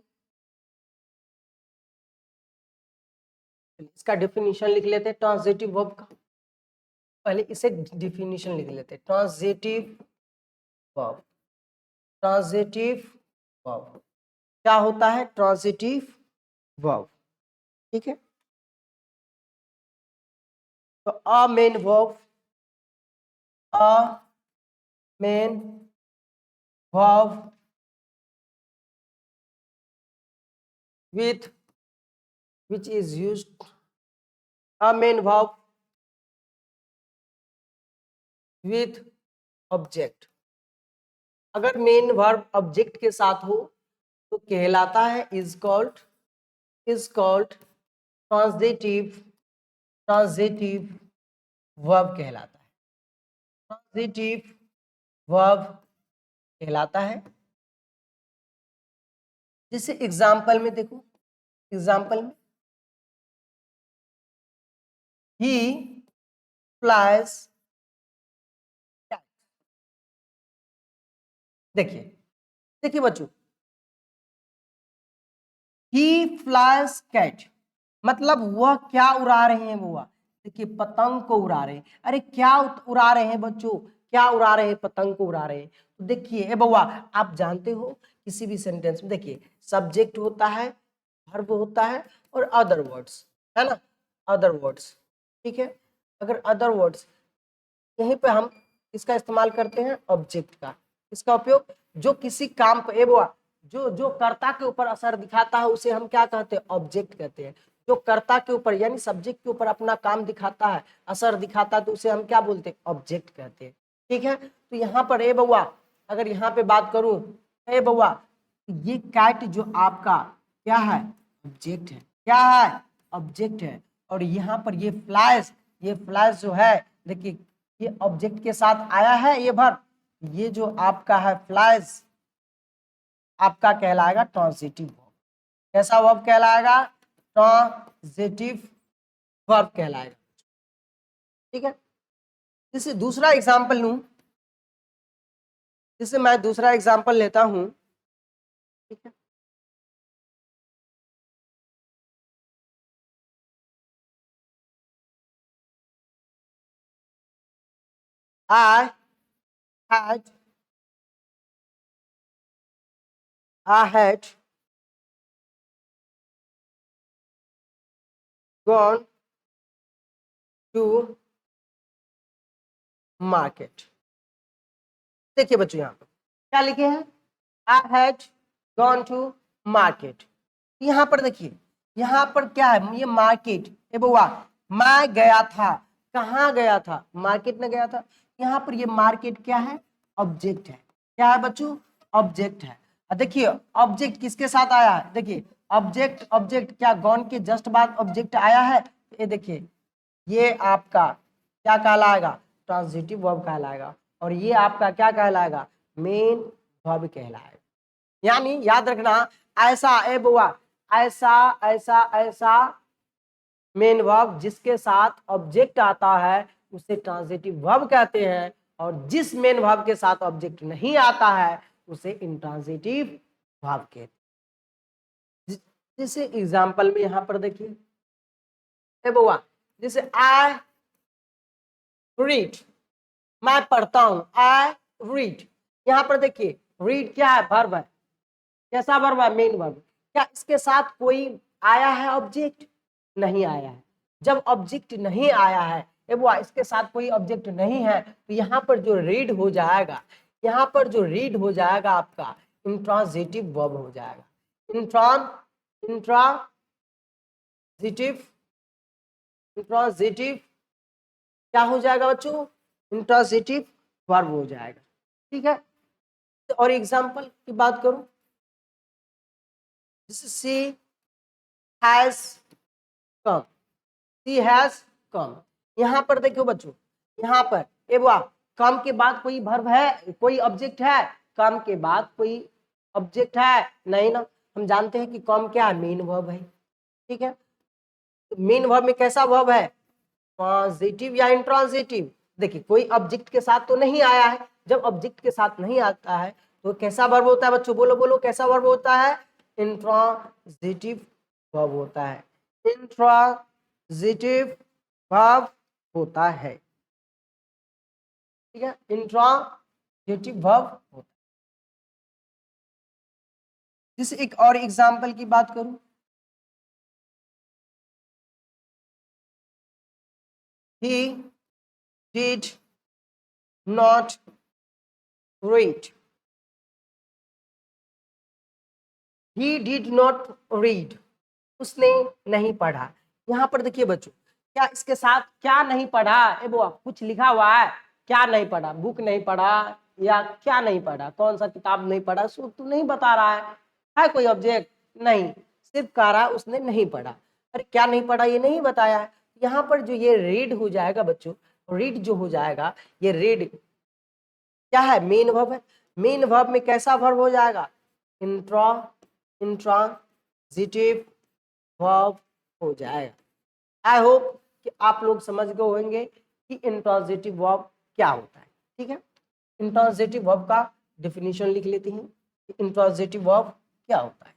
इसका डिफिनीशन लिख लेते हैं ट्रांजिटिव वर्ब का। पहले इसे डिफिनीशन लिख लेते हैं। ट्रांजिटिव वर्ब, ट्रांजिटिव वर्ब क्या होता है? ट्रांजिटिव वर्ब, ठीक है। तो अ main verb, a main verb with which is used, a main verb with object। अगर मेन वर्ब ऑब्जेक्ट के साथ हो तो कहलाता है is called transitive, transitive verb कहलाता है, ट्रांजिटिव वर्ब कहलाता है। जैसे एग्जाम्पल में देखो, एग्जाम्पल में ही फ्लाइज, देखिए देखिए बच्चों, ही फ्लाइज कैट मतलब वह क्या उड़ा रहे हैं? वो देखिए पतंग को उड़ा रहे हैं। अरे क्या उड़ा रहे हैं बच्चों? क्या उड़ा रहे हैं? पतंग को उड़ा रहे हैं। तो देखिए ए बउआ, आप जानते हो किसी भी सेंटेंस में देखिए सब्जेक्ट होता है, वर्ब होता है और अदर वर्ड्स, है ना, अदर वर्ड्स, ठीक है। अगर अदर वर्ड्स, यहीं पे हम इसका इस्तेमाल करते हैं ऑब्जेक्ट का, इसका उपयोग जो किसी काम पर, ए बउआ, जो जो कर्ता के ऊपर असर दिखाता है उसे हम क्या कहते हैं? ऑब्जेक्ट कहते हैं। जो कर्ता के ऊपर यानी सब्जेक्ट के ऊपर अपना काम दिखाता है, असर दिखाता है, तो उसे हम क्या बोलते हैं? ऑब्जेक्ट कहते हैं, ठीक है। तो यहाँ पर ए बउआ, अगर यहाँ पे बात करूं, ए बउआ, ये कैट जो आपका क्या है? ऑब्जेक्ट है, क्या है? ऑब्जेक्ट है। और यहाँ पर ये फ्लाइज, ये फ्लाइज जो है देखिए ये ऑब्जेक्ट के साथ आया है ये वर्ब, ये जो आपका है फ्लाइज आपका कहलाएगा ट्रांजिटिव वर्ब। कैसा वर्ब कहलाएगा? ट्रांजिटिव वर्ब कहलाएगा, ठीक है। जैसे दूसरा एग्जांपल लूं, जैसे मैं दूसरा एग्जांपल लेता हूं, ठीक है। I had gone to market। देखिए बच्चों यहाँ पर क्या लिखे हैं? I had gone to market। यहाँ पर देखिए, यहाँ पर क्या है? ये मार्केट, ए बउआ, मैं गया था, कहाँ गया था? मार्केट में गया था। यहाँ पर ये मार्केट क्या है? ऑब्जेक्ट है। क्या है बच्चों? ऑब्जेक्ट है। देखिए ऑब्जेक्ट किसके साथ आया है? देखिए ऑब्जेक्ट, ऑब्जेक्ट क्या गॉन के जस्ट बाद ऑब्जेक्ट आया है? ये देखिए ये आपका क्या कहलाएगा? ट्रांजिटिव वर्ब कहलाएगा। और ये आपका क्या कहलाएगा? मेन वर्ब कहलाएगा। यानी याद रखना, ऐसा, ए बुआ, ऐसा ऐसा ऐसा मेन वर्ब जिसके साथ ऑब्जेक्ट आता है उसे ट्रांजिटिव वर्ब कहते हैं, और जिस मेन वर्ब के साथ ऑब्जेक्ट नहीं आता है उसे इंट्रांजिटिव वर्ब कहते हैं। जैसे एग्जाम्पल में यहां पर देखिए, ए बउआ, जैसे आई रीड, मैं पढ़ता हूं, आई रीड। यहां पर देखिए रीड क्या है, वर्ब है। कैसा वर्ब है, मेन वर्ब। क्या इसके साथ कोई आया है ऑब्जेक्ट? नहीं आया है। जब ऑब्जेक्ट नहीं आया है, ए बउआ, इसके साथ कोई ऑब्जेक्ट नहीं है, तो यहाँ पर जो रीड हो जाएगा, यहाँ पर जो रीड हो जाएगा आपका इंट्रांजिटिव वर्ब हो जाएगा। इंट्रांजिटिव क्या हो जाएगा बच्चों, इंट्रांजिटिव वर्ब हो जाएगा। ठीक है, तो और एग्जांपल की बात करूं, सी has come, C has come. यहां पर देखो बच्चों, यहां पर ए बुआ, कम के बाद कोई वर्ब है, कोई ऑब्जेक्ट है? कम के बाद कोई ऑब्जेक्ट है? नहीं ना। हम जानते हैं कि कम क्या है, मेन वर्ब है। ठीक है, तो मेन वर्ब में कैसा वर्ब है, पॉजिटिव या इंट्रांजिटिव? देखिए कोई ऑब्जेक्ट के साथ तो नहीं आया है। जब ऑब्जेक्ट के साथ नहीं आता है तो कैसा वर्ब होता है बच्चों, बोलो बोलो, कैसा वर्ब होता है? इंट्रांजिटिव वर्ब होता है। इंट्रांजिटिव वर्ब होता है। ठीक है, इंट्रांजिटिव वर्ब होता है। जैसे एक और एग्जांपल की बात करूं, he did not read, he did not read, उसने नहीं पढ़ा। यहाँ पर देखिए बच्चों, क्या इसके साथ क्या नहीं पढ़ा, ए बुआ, कुछ लिखा हुआ है? क्या नहीं पढ़ा, बुक नहीं पढ़ा या क्या नहीं पढ़ा, कौन सा किताब नहीं पढ़ा, सो तो नहीं बता रहा है कोई ऑब्जेक्ट? नहीं, सिर्फ कह रहा है उसने नहीं पढ़ा। अरे क्या नहीं पढ़ा ये नहीं बताया है। यहाँ पर जो ये रीड हो जाएगा बच्चों, रीड जो हो जाएगा, ये रीड क्या है, मेन वर्ब है। मेन वर्ब में कैसा वर्ब हो जाएगा, इंट्रांजिटिव वर्ब हो जाएगा। आई होप कि आप लोग समझ गए होंगे कि इंट्रांजिटिव वर्ब क्या होता है। ठीक है, इंट्रांजिटिव वर्ब का डेफिनेशन लिख लेते हैं कि इंट्रांजिटिव वर्ब क्या होता है।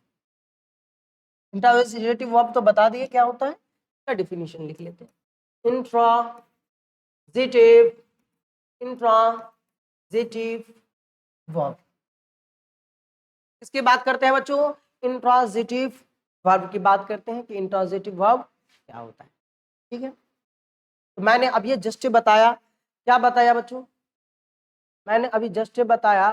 इंट्रांजिटिव वर्ब तो बता दिए क्या होता है, इसका डेफिनेशन लिख लेते हैं। इंट्रांजिटिव वर्ब, इसकी बात करते हैं बच्चों, इंट्रांजिटिव वर्ब की बात करते हैं कि इंट्रांजिटिव वर्ब क्या होता है। ठीक है, तो मैंने अब ये जस्ट बताया, क्या बताया बच्चों, मैंने अभी जस्ट बताया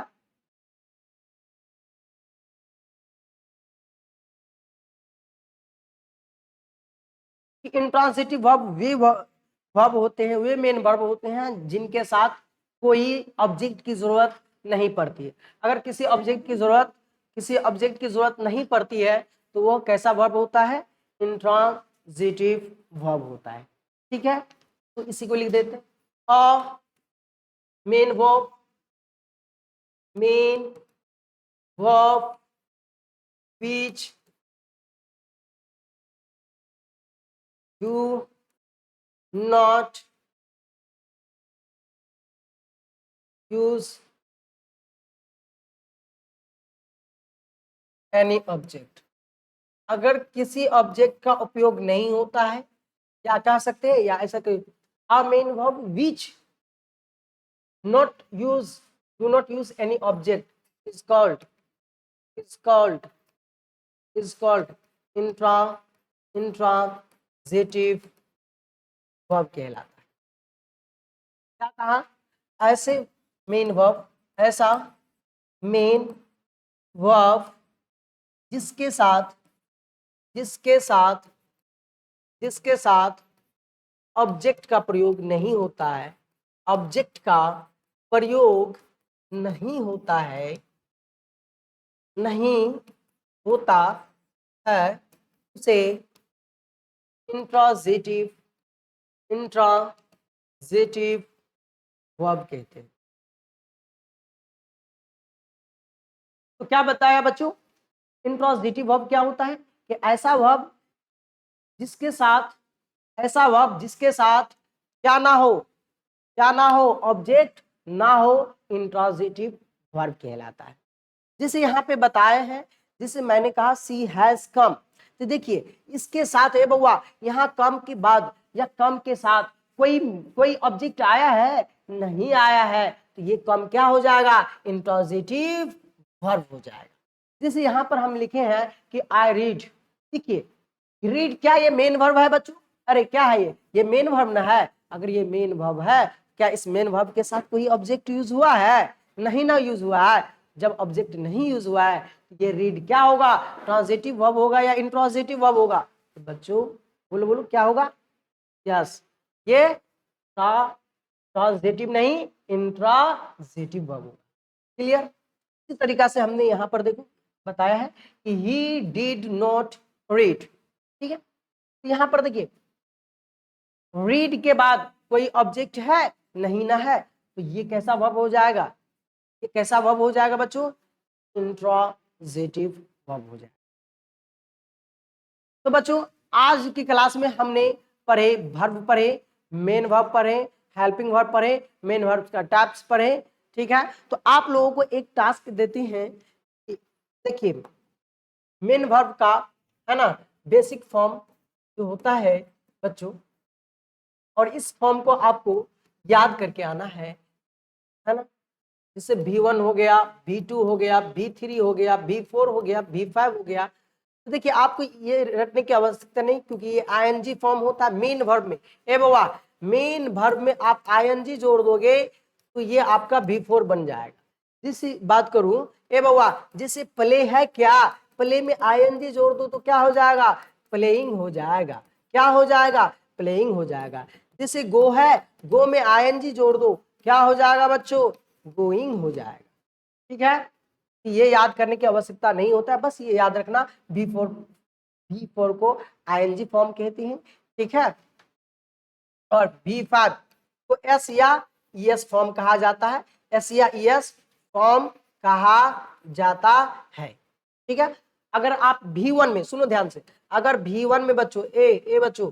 कि इंट्रांजिटिव वर्ब वे वर्ब होते हैं, वे मेन वर्ब होते हैं जिनके साथ कोई ऑब्जेक्ट की जरूरत नहीं पड़ती है। अगर किसी ऑब्जेक्ट की जरूरत नहीं पड़ती है तो वो कैसा वर्ब होता है, इंट्रांजिटिव वर्ब होता है। ठीक है, तो इसी को लिख देते हैं, अ main verb which do not use any object। अगर किसी ऑब्जेक्ट का उपयोग नहीं होता है, क्या कह सकते हैं, या ऐसा कोई, a main verb which not use do not use any object is called intransitive verb कहलाता है। क्या कहा, ऐसे मेन वर्ब, ऐसा मेन वर्ब जिसके साथ ऑब्जेक्ट का प्रयोग नहीं होता है, ऑब्जेक्ट का प्रयोग नहीं होता है, उसे इंट्रांजिटिव वर्ब कहते हैं। तो क्या बताया बच्चों, इंट्रांजिटिव वर्ब क्या होता है कि ऐसा वर्ब जिसके साथ क्या ना हो, क्या ना हो, ऑब्जेक्ट ना हो, इंट्रांजिटिव वर्ब कहलाता है। जैसे यहाँ पे बताए हैं, जिसे मैंने कहा सी हैज कम, तो देखिए इसके साथ है बउआ, यहाँ कम के बाद या कम के साथ कोई कोई ऑब्जेक्ट आया है, नहीं आया है, तो ये कम क्या हो जाएगा, इंट्रांजिटिव वर्ब हो जाएगा। जैसे यहाँ पर हम लिखे हैं कि आई रीड, देखिए रीड क्या ये मेन वर्ब है बच्चों, अरे क्या है ये मेन वर्ब ना है। अगर ये मेन वर्ब है, क्या इस मेन वर्ब के साथ कोई ऑब्जेक्ट यूज हुआ है, नहीं ना यूज हुआ है। जब ऑब्जेक्ट नहीं यूज हुआ है तो ये रीड क्या होगा, ट्रांजिटिव वर्ब होगा या इंट्रांजिटिव वर्ब होगा, तो बच्चों बोलो बोलो क्या होगा, यस ये ट्रांजिटिव नहीं इंट्रांजिटिव वर्ब होगा। क्लियर। इसी तरीका से हमने यहाँ पर देखो बताया है कि ही डिड नॉट रीड, ठीक है। तो यहाँ पर देखिए रीड के बाद कोई ऑब्जेक्ट है, नहीं ना है, तो ये कैसा वर्ब हो जाएगा, ये कैसा वर्ब हो जाएगा बच्चों, इंट्रांजिटिव वर्ब हो जाएगा। तो बच्चों आज की क्लास में हमने पढ़े वर्ब पढ़े, मेन वर्ब पढ़े, हेल्पिंग वर्ब पढ़े, मेन वर्ब का टाइप्स पढ़े, ठीक है। तो आप लोगों को एक टास्क देते हैं, देखिए मेन वर्ब का है ना बेसिक फॉर्म जो होता है बच्चों, और इस फॉर्म को आपको याद करके आना है ना। जैसे V1 हो गया, V2 हो गया, V3 हो गया, V4 हो गया, V5 हो गया। तो देखिए आपको ये रटने की आवश्यकता नहीं, क्योंकि ये आईएनजी फॉर्म होता है मेन वर्ब में। ए बाबा मेन वर्ब में आप आईएनजी जोड़ दोगे तो ये आपका V4 बन जाएगा। जिस बात करूं ए बाबा, जैसे प्ले है, क्या प्ले में आईएनजी जोड़ दो तो क्या हो जाएगा, प्लेइंग हो जाएगा। क्या हो जाएगा, प्लेइंग हो जाएगा। जैसे गो है, गो में आईएनजी जोड़ दो, क्या हो जाएगा बच्चों, गोइंग हो जाएगा। ठीक है, ये याद करने की आवश्यकता नहीं होता है, बस ये याद रखना V4 को आईएनजी फॉर्म कहते हैं, ठीक है। और V5 को एस या ईएस फॉर्म कहा जाता है, एस या ईएस फॉर्म कहा जाता है, ठीक है। अगर आप V1 में सुनो ध्यान से, अगर V1 में बच्चों ए बच्चों,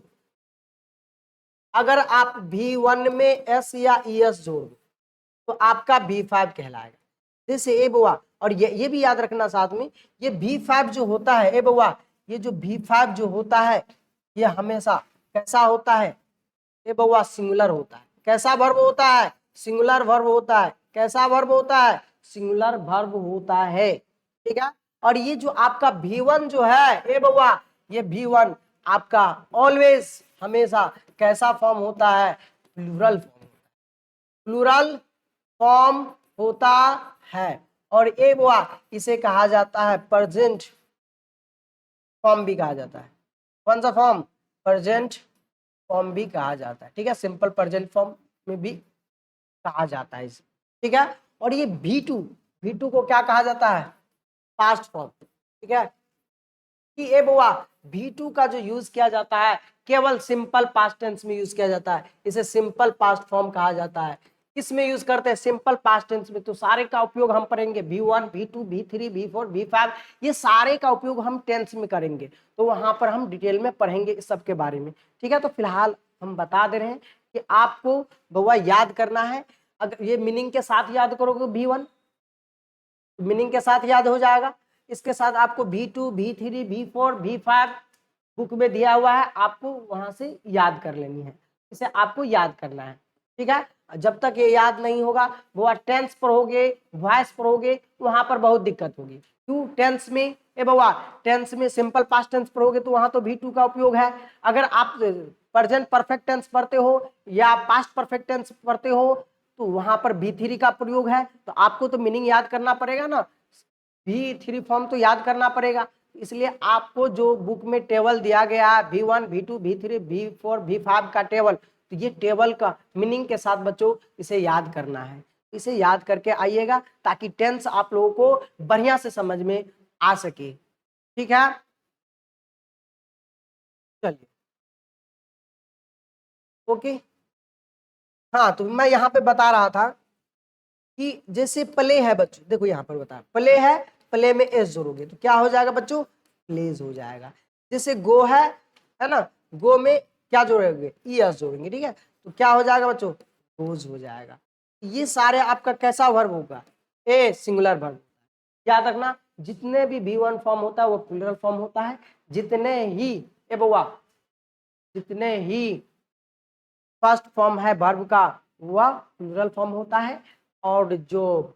अगर आप V1 में एस या ईएस जोड़ दो तो आपका V5 कहलाएगा। जैसे ए बुआ, और ये भी याद रखना साथ में, ये V5 जो होता है ए बुआ, ये जो V5 जो होता है ये हमेशा कैसा होता है ए बुआ, सिंगुलर होता है। कैसा वर्ब होता है, सिंगुलर वर्ब होता है। कैसा वर्ब होता है, सिंगुलर वर्ब होता है, ठीक है। और ये जो आपका V1 जो है ए बुआ, ये V1 आपका ऑलवेज हमेशा कैसा फॉर्म होता है, प्लूरल फॉर्म, प्लूरल फॉर्म होता है। और ए बुआ इसे कहा जाता है प्रेजेंट फॉर्म भी कहा जाता है। कौन सा फॉर्म, प्रेजेंट फॉर्म भी कहा जाता है, ठीक है। सिंपल प्रेजेंट फॉर्म में भी कहा जाता है इसे, ठीक है। और ये V2 को क्या कहा जाता है, पास्ट फॉर्म, ठीक है। कि ए बुआ V2 का जो यूज किया जाता है केवल सिंपल पास्ट टेंस में यूज किया जाता है, इसे सिंपल पास्ट फॉर्म कहा जाता है। किसमें यूज करते हैं, सिंपल पास्ट टेंस में। तो सारे का उपयोग हम करेंगे V1 V2 V3 V4 V5, ये सारे का उपयोग हम टेंस में करेंगे। तो वहां पर हम डिटेल में पढ़ेंगे इस सब के बारे में, ठीक है। तो फिलहाल हम बता दे रहे हैं कि आपको बउआ याद करना है। अगर ये मीनिंग के साथ याद करोगे V1, मीनिंग के साथ याद हो जाएगा। इसके साथ आपको V2 V3 V4 V5 book में दिया हुआ है, आपको वहां से याद कर लेनी है, इसे आपको याद करना है, ठीक है। जब तक ये याद नहीं होगा वो टेंस पढ़ोगे, वॉइस पढ़ोगे, वहां पर बहुत दिक्कत होगी। क्यों, टेंस में ए बउआ, टेंस में सिंपल पास्ट टेंस पढ़ोगे तो वहां तो V2 का उपयोग है। अगर आप प्रेजेंट परफेक्ट टेंस पढ़ते हो या पास्ट परफेक्ट टेंस पढ़ते हो तो वहां पर V3 का प्रयोग है। तो आपको तो मीनिंग याद करना पड़ेगा ना, V3 फॉर्म तो याद करना पड़ेगा। इसलिए आपको जो बुक में टेबल दिया गया है V1 V2 V3 V4 V5 का टेबल, तो ये टेबल का मीनिंग के साथ बच्चों इसे याद करना है। इसे याद करके आइएगा ताकि टेंस आप लोगों को बढ़िया से समझ में आ सके, ठीक है। चलिए ओके। हाँ, तो मैं यहाँ पे बता रहा था कि जैसे प्ले है बच्चों, देखो यहाँ पर बता प्ले है, प्ले में एस जोड़ोगे तो क्या हो जाएगा बच्चों, प्लेज हो जाएगा। जैसे गो है ना, गो में क्या जोड़ेंगे, ई एस जोड़ेंगे, ठीक है। तो क्या हो जाएगा बच्चों, गोज हो जाएगा। ये सारे आपका कैसा वर्ब होगा, ए सिंगुलर वर्ब। याद रखना जितने भी V1 फॉर्म होता है वो प्लूरल फॉर्म होता है, जितने ही ए बउआ जितने ही फर्स्ट फॉर्म है वर्ब का वह प्लूरल फॉर्म होता है, और जो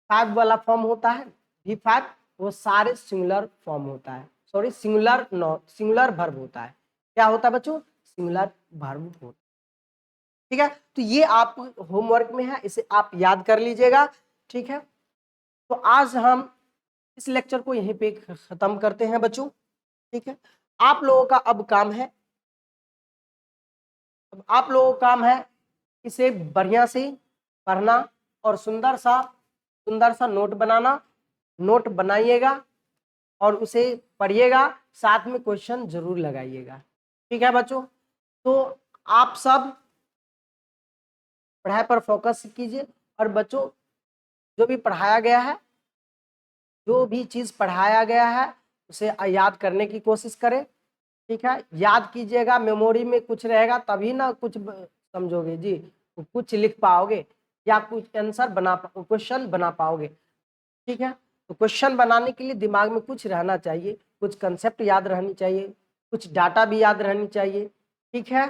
5 वाला फॉर्म होता है V5 वो सारे सिंगुलर फॉर्म होता है, सॉरी सिंगुलर वर्ब होता है। क्या होता है बच्चों, सिंगुलर वर्ब होता है। ठीक है, तो ये आप होमवर्क में है, इसे आप याद कर लीजिएगा। ठीक है, तो आज हम इस लेक्चर को यहीं पे खत्म करते हैं बच्चों। ठीक है, आप लोगों का अब काम है, इसे बढ़िया से पढ़ना और सुंदर सा नोट बनाना। नोट बनाइएगा और उसे पढ़िएगा, साथ में क्वेश्चन जरूर लगाइएगा। ठीक है बच्चों, तो आप सब पढ़ाई पर फोकस कीजिए, और बच्चों जो भी पढ़ाया गया है, जो भी चीज पढ़ाया गया है उसे याद करने की कोशिश करें। ठीक है, याद कीजिएगा, मेमोरी में कुछ रहेगा तभी ना कुछ समझोगे जी, कुछ लिख पाओगे या कुछ आंसर क्वेश्चन बना पाओगे। ठीक है, तो क्वेश्चन बनाने के लिए दिमाग में कुछ रहना चाहिए, कुछ कंसेप्ट याद रहनी चाहिए, कुछ डाटा भी याद रहनी चाहिए। ठीक है,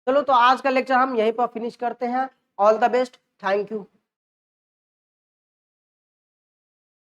चलो तो आज का लेक्चर हम यहीं पर फिनिश करते हैं। All the best, thank you.